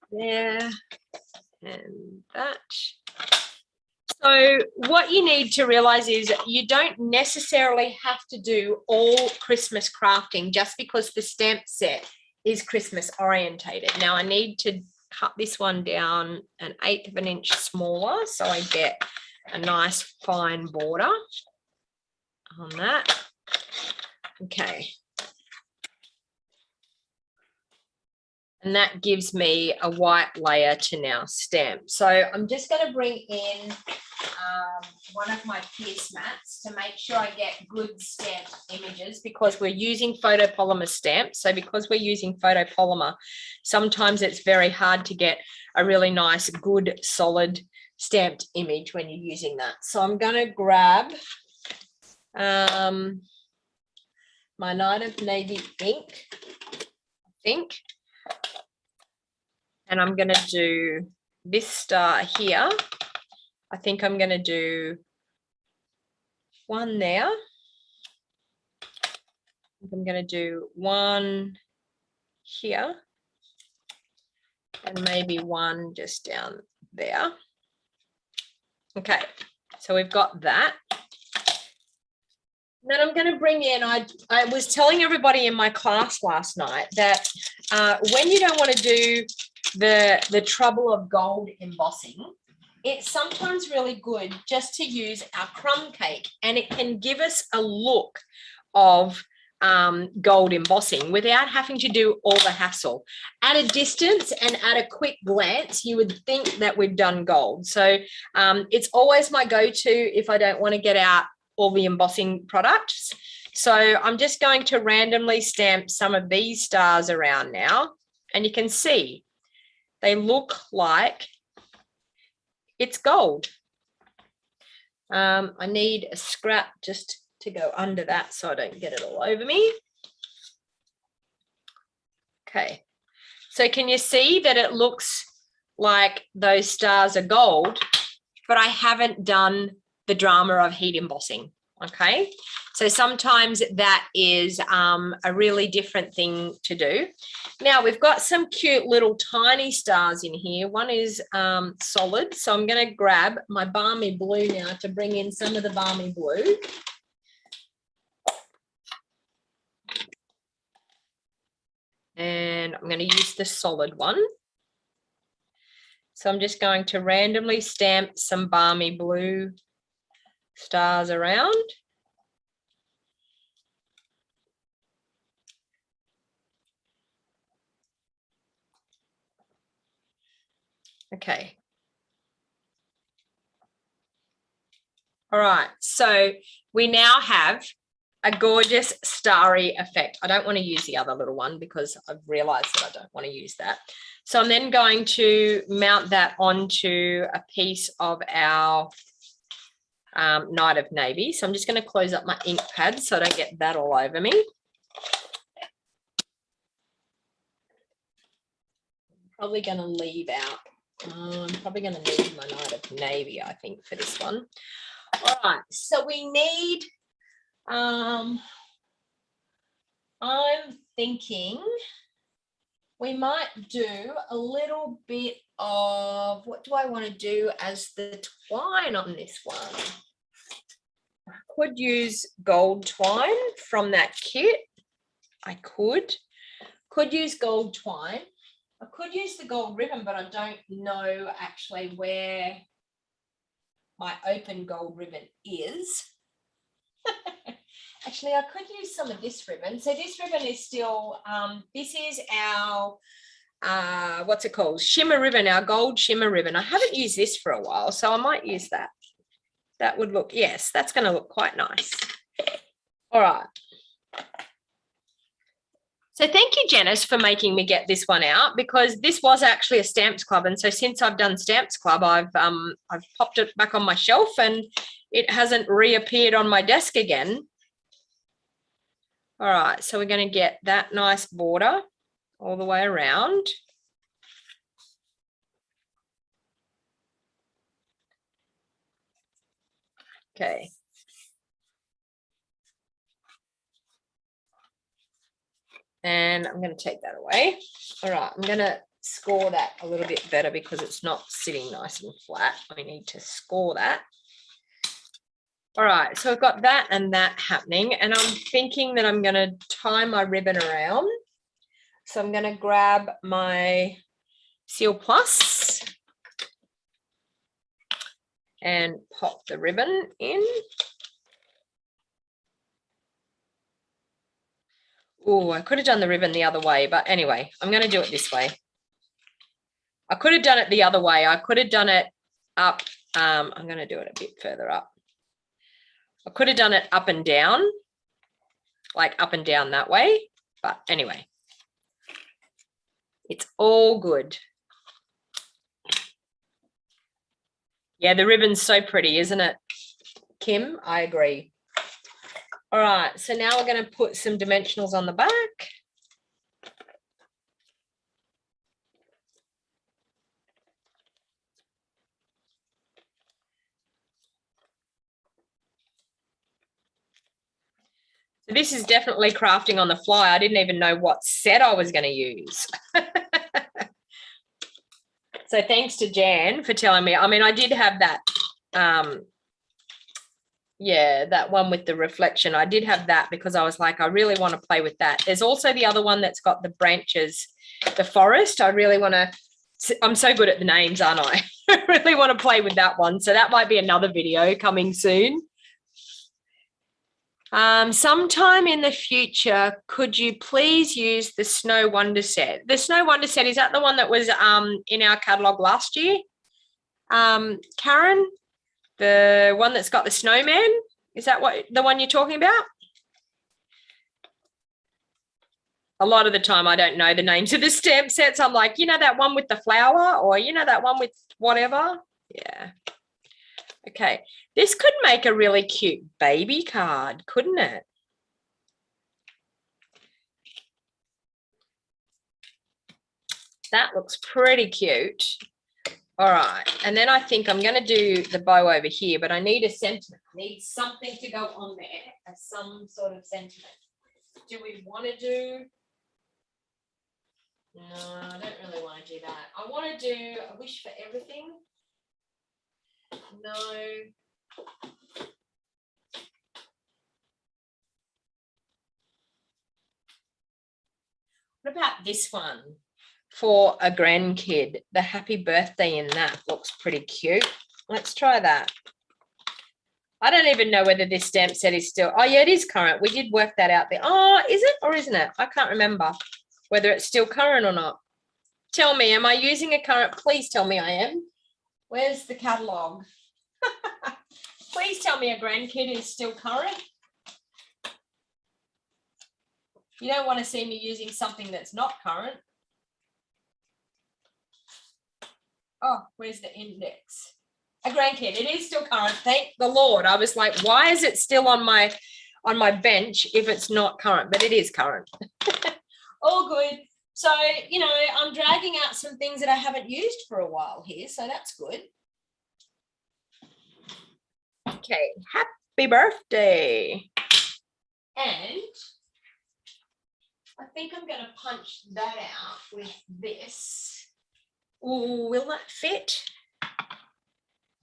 There and that. So what you need to realize is you don't necessarily have to do all Christmas crafting just because the stamp set is Christmas orientated. Now I need to cut this one down 1/8 of an inch smaller so I get a nice fine border on that. Okay. And that gives me a white layer to now stamp. So I'm just going to bring in one of my pierce mats to make sure I get good stamped images because we're using photopolymer stamps. So because we're using photopolymer, sometimes it's very hard to get a really nice, good, solid stamped image when you're using that. So I'm going to grab my Night of Navy ink, I think. And I'm going to do this star here. I think I'm going to do one there. I'm going to do one here. And maybe one just down there. Okay, so we've got that. Then I'm going to bring in, I was telling everybody in my class last night that when you don't want to do the trouble of gold embossing, it's sometimes really good just to use our crumb cake, and it can give us a look of gold embossing without having to do all the hassle. At a distance and at a quick glance, you would think that we've done gold. So it's always my go-to if I don't want to get out all the embossing products. So I'm just going to randomly stamp some of these stars around now, and you can see they look like it's gold. I need a scrap just to go under that so I don't get it all over me. Okay, so can you see that it looks like those stars are gold, but I haven't done the drama of heat embossing, okay? So sometimes that is a really different thing to do. Now we've got some cute little tiny stars in here. One is solid, so I'm going to grab my balmy blue now to bring in some of the balmy blue. And I'm going to use the solid one. So I'm just going to randomly stamp some balmy blue stars around. Okay. All right, so we now have a gorgeous starry effect. I don't want to use the other little one because I've realized that I don't want to use that. So I'm then going to mount that onto a piece of our Night of Navy. So I'm just going to close up my ink pad so I don't get that all over me. I'm probably going to leave out, I'm probably going to need my Night of Navy, I think, for this one. All right, so we need, I'm thinking we might do a little bit of, what do I want to do as the twine on this one? I could use gold twine from that kit. I could use gold twine. I could use the gold ribbon, but I don't know actually where my open gold ribbon is. Actually, I could use some of this ribbon. So this ribbon is still, this is our, what's it called? Shimmer ribbon, our gold shimmer ribbon. I haven't used this for a while, so I might use that. That would look, yes, that's going to look quite nice. All right. So thank you, Janice, for making me get this one out, because this was actually a Stamps Club. And so since I've done Stamps Club, I've popped it back on my shelf and it hasn't reappeared on my desk again. All right, so we're going to get that nice border all the way around. Okay. And I'm going to take that away. All right, I'm going to score that a little bit better because it's not sitting nice and flat. We need to score that. All right, so I've got that and that happening, and I'm thinking that I'm going to tie my ribbon around. So I'm going to grab my Seal Plus and pop the ribbon in. Oh, I could have done the ribbon the other way, but anyway, I'm going to do it this way. I could have done it the other way. I could have done it up. I'm going to do it a bit further up. I could have done it up and down, like up and down that way, but anyway, it's all good. Yeah, the ribbon's so pretty, isn't it, Kim? I agree. All right, so now we're going to put some dimensionals on the back. So this is definitely crafting on the fly. I didn't even know what set I was going to use. So thanks to Jan for telling me. I mean, I did have that, yeah, that one with the reflection. I did have that because I was like, I really want to play with that. There's also the other one that's got the branches, the forest. I really want to, I'm so good at the names, aren't I? I really want to play with that one. So that might be another video coming soon. Sometime in the future, could you please use the Snow Wonder set? The Snow Wonder set, is that the one that was in our catalogue last year? Karen, the one that's got the snowman? Is that what the one you're talking about? A lot of the time I don't know the names of the stamp sets. I'm like, you know, that one with the flower, or you know, that one with whatever. Yeah. Okay. This could make a really cute baby card, couldn't it? That looks pretty cute. All right. And then I think I'm going to do the bow over here, but I need a sentiment. I need something to go on there as some sort of sentiment. Do we want to do? No, I don't really want to do that. I want to do a wish for everything. No. What about this one for a grandkid? The happy birthday in that looks pretty cute. Let's try that. I don't even know whether this stamp set is still. Oh, yeah, it is current. We did work that out there. Oh, is it or isn't it? I can't remember whether it's still current or not. Tell me, am I using a current? Please tell me I am. Where's the catalogue? Please tell me a grandkid is still current. You don't want to see me using something that's not current. Oh, where's the index? A grandkid. It is still current. Thank the Lord. I was like, why is it still on my bench if it's not current? But it is current. All good. So, you know, I'm dragging out some things that I haven't used for a while here. So that's good. Okay. Happy birthday. And I think I'm going to punch that out with this. Ooh, will that fit?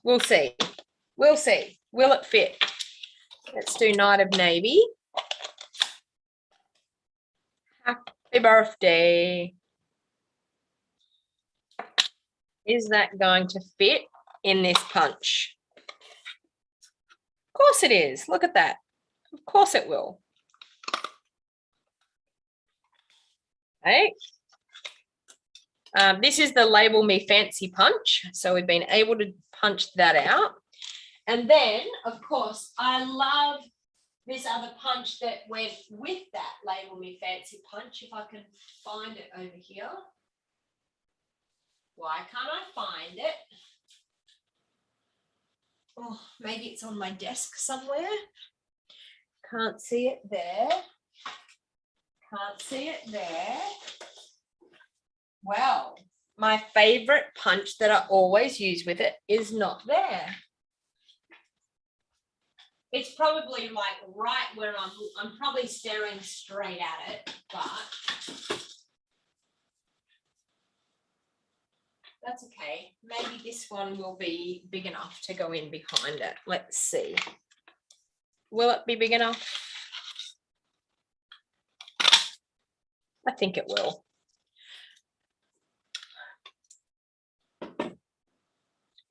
We'll see. We'll see. Will it fit? Let's do Night of Navy. Happy birthday. Is that going to fit in this punch? Of course it is. Look at that. Of course it will. Okay. This is the Label Me Fancy punch. So we've been able to punch that out. And then, of course, I love this other punch that went with that Label Me Fancy punch. If I can find it over here. Why can't I find it? Oh, maybe it's on my desk somewhere. Can't see it there. Can't see it there. Well, my favorite punch that I always use with it is not there. It's probably like right where I'm probably staring straight at it, but that's okay. Maybe this one will be big enough to go in behind it. Let's see. Will it be big enough? I think it will.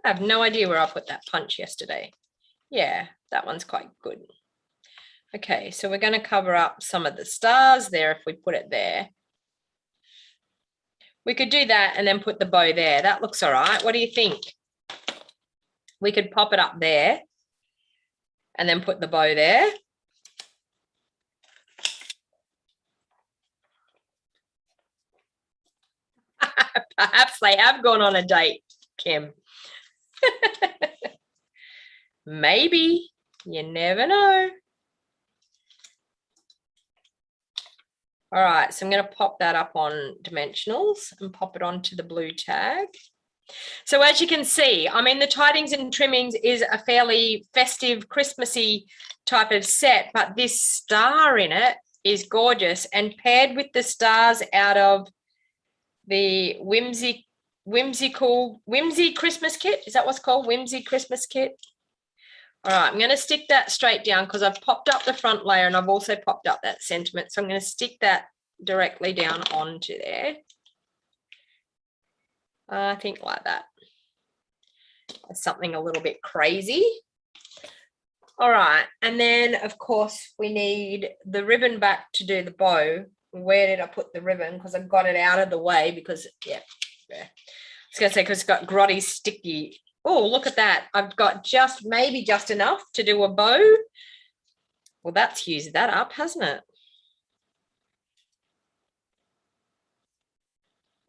I have no idea where I put that punch yesterday. Yeah, that one's quite good. Okay, so we're going to cover up some of the stars there if we put it there. We could do that and then put the bow there. That looks all right. What do you think? We could pop it up there and then put the bow there. Perhaps they have gone on a date, Kim. Maybe. You never know. All right, so I'm going to pop that up on dimensionals and pop it onto the blue tag. So as you can see, I mean, the tidings and trimmings is a fairly festive, Christmassy type of set, but this star in it is gorgeous, and paired with the stars out of the Whimsy Christmas kit. Is that what's called? Whimsy Christmas kit. All right, I'm going to stick that straight down because I've popped up the front layer and I've also popped up that sentiment. So I'm going to stick that directly down onto there. I think like that. That's something a little bit crazy. All right, and then of course we need the ribbon back to do the bow. Where did I put the ribbon? Because I got it out of the way because, yeah. I was going to say because it's got grotty, sticky. Oh, look at that. I've got maybe just enough to do a bow. Well, that's used that up, hasn't it?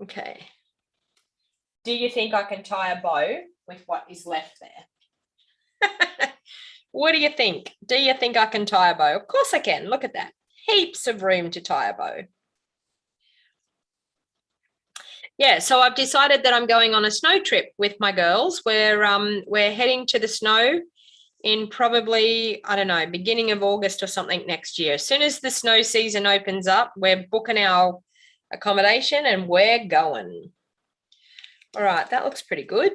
Okay. Do you think I can tie a bow with what is left there? What do you think? Do you think I can tie a bow? Of course I can. Look at that. Heaps of room to tie a bow. Yeah, so I've decided that I'm going on a snow trip with my girls. We're heading to the snow in probably, I don't know, beginning of August or something next year. As soon as the snow season opens up, we're booking our accommodation and we're going. All right, that looks pretty good.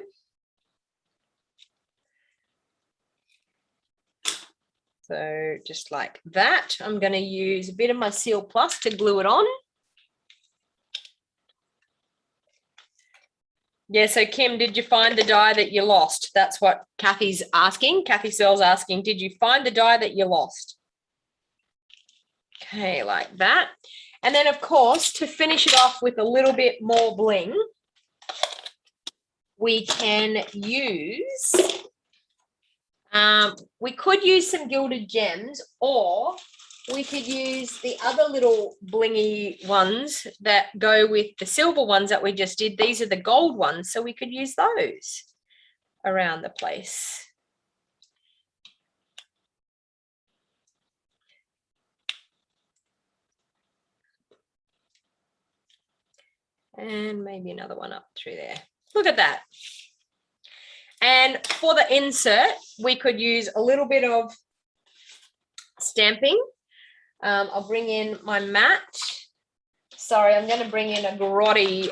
So just like that, I'm going to use a bit of my Seal Plus to glue it on. Yeah, so Kim, did you find the die that you lost? That's what Kathy's asking. Kathy Searle's asking, did you find the die that you lost? Okay, like that. And then, of course, to finish it off with a little bit more bling, we can use, we could use some gilded gems, or we could use the other little blingy ones that go with the silver ones that we just did. These are the gold ones, so we could use those around the place. And maybe another one up through there. Look at that. And for the insert, we could use a little bit of stamping. I'll bring in my mat. Sorry, I'm going to bring in a grotty,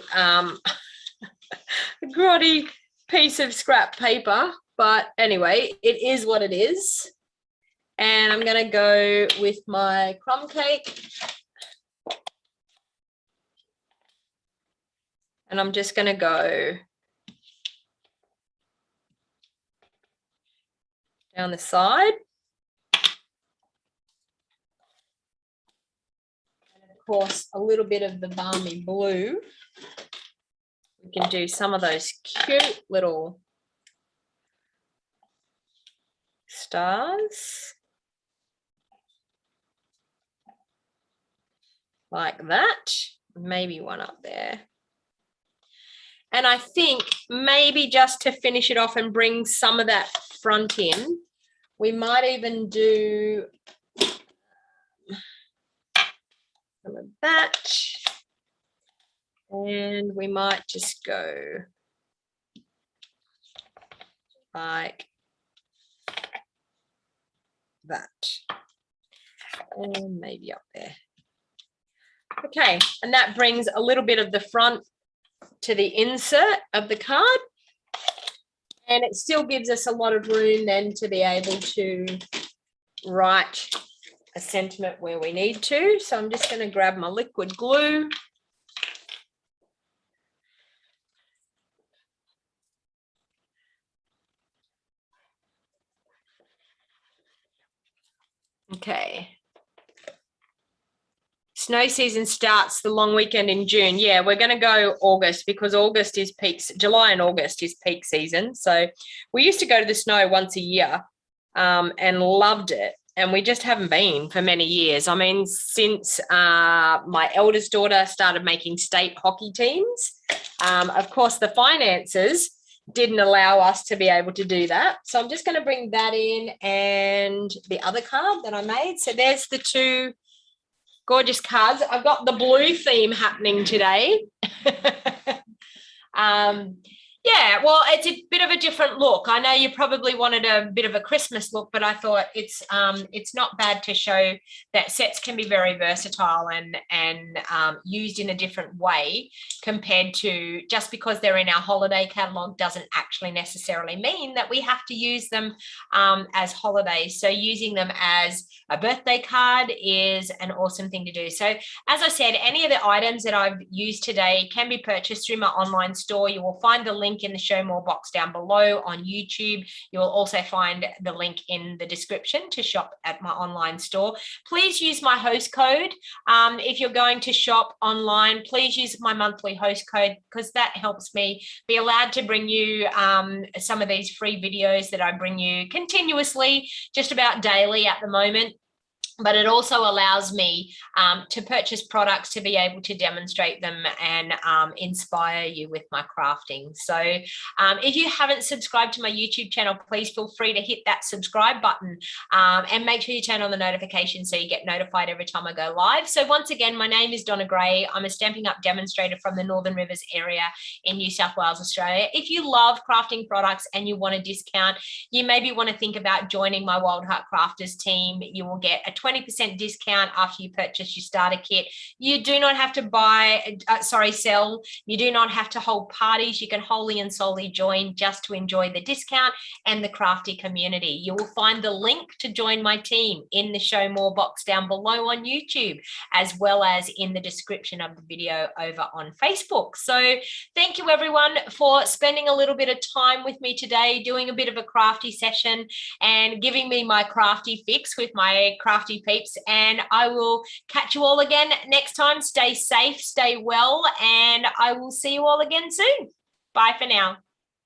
grotty piece of scrap paper. But anyway, it is what it is. And I'm going to go with my crumb cake. And I'm just going to go down the side. Course, a little bit of the balmy blue. We can do some of those cute little stars like that. Maybe one up there. And I think maybe just to finish it off and bring some of that front in, we might even do some of that, and we might just go like that, and maybe up there. Okay, and that brings a little bit of the front to the insert of the card, and it still gives us a lot of room then to be able to write a sentiment where we need to. So I'm just going to grab my liquid glue. Okay. Snow season starts the long weekend in June. Yeah, we're going to go August because August is peak. July and August is peak season. So we used to go to the snow once a year and loved it. And we just haven't been for many years. I mean, since my eldest daughter started making state hockey teams, of course, the finances didn't allow us to be able to do that. So I'm just going to bring that in and the other card that I made. So there's the two gorgeous cards. I've got the blue theme happening today. Yeah, well, it's a bit of a different look. I know you probably wanted a bit of a Christmas look, but I thought it's not bad to show that sets can be very versatile and used in a different way compared to just because they're in our holiday catalogue doesn't actually necessarily mean that we have to use them as holidays. So using them as a birthday card is an awesome thing to do. So as I said, any of the items that I've used today can be purchased through my online store. You will find the link in the show more box down below on YouTube. You will also find the link in the description to shop at my online store. Please use my host code. If you're going to shop online, please use my monthly host code because that helps me be allowed to bring you some of these free videos that I bring you continuously, just about daily at the moment. but it also allows me to purchase products to be able to demonstrate them and inspire you with my crafting. So if you haven't subscribed to my YouTube channel, please feel free to hit that subscribe button and make sure you turn on the notifications so you get notified every time I go live. So once again, my name is Donna Gray. I'm a Stampin' Up! Demonstrator from the Northern Rivers area in New South Wales, Australia. If you love crafting products and you want a discount, you maybe want to think about joining my Wild Heart Crafters team. You will get a 20% discount after you purchase your starter kit. You do not have to sell. You do not have to hold parties. You can wholly and solely join just to enjoy the discount and the crafty community. You will find the link to join my team in the show more box down below on YouTube, as well as in the description of the video over on Facebook. So thank you everyone for spending a little bit of time with me today, doing a bit of a crafty session and giving me my crafty fix with my crafty peeps. And I will catch you all again next time. Stay safe, stay well, and I will see you all again soon. Bye for now.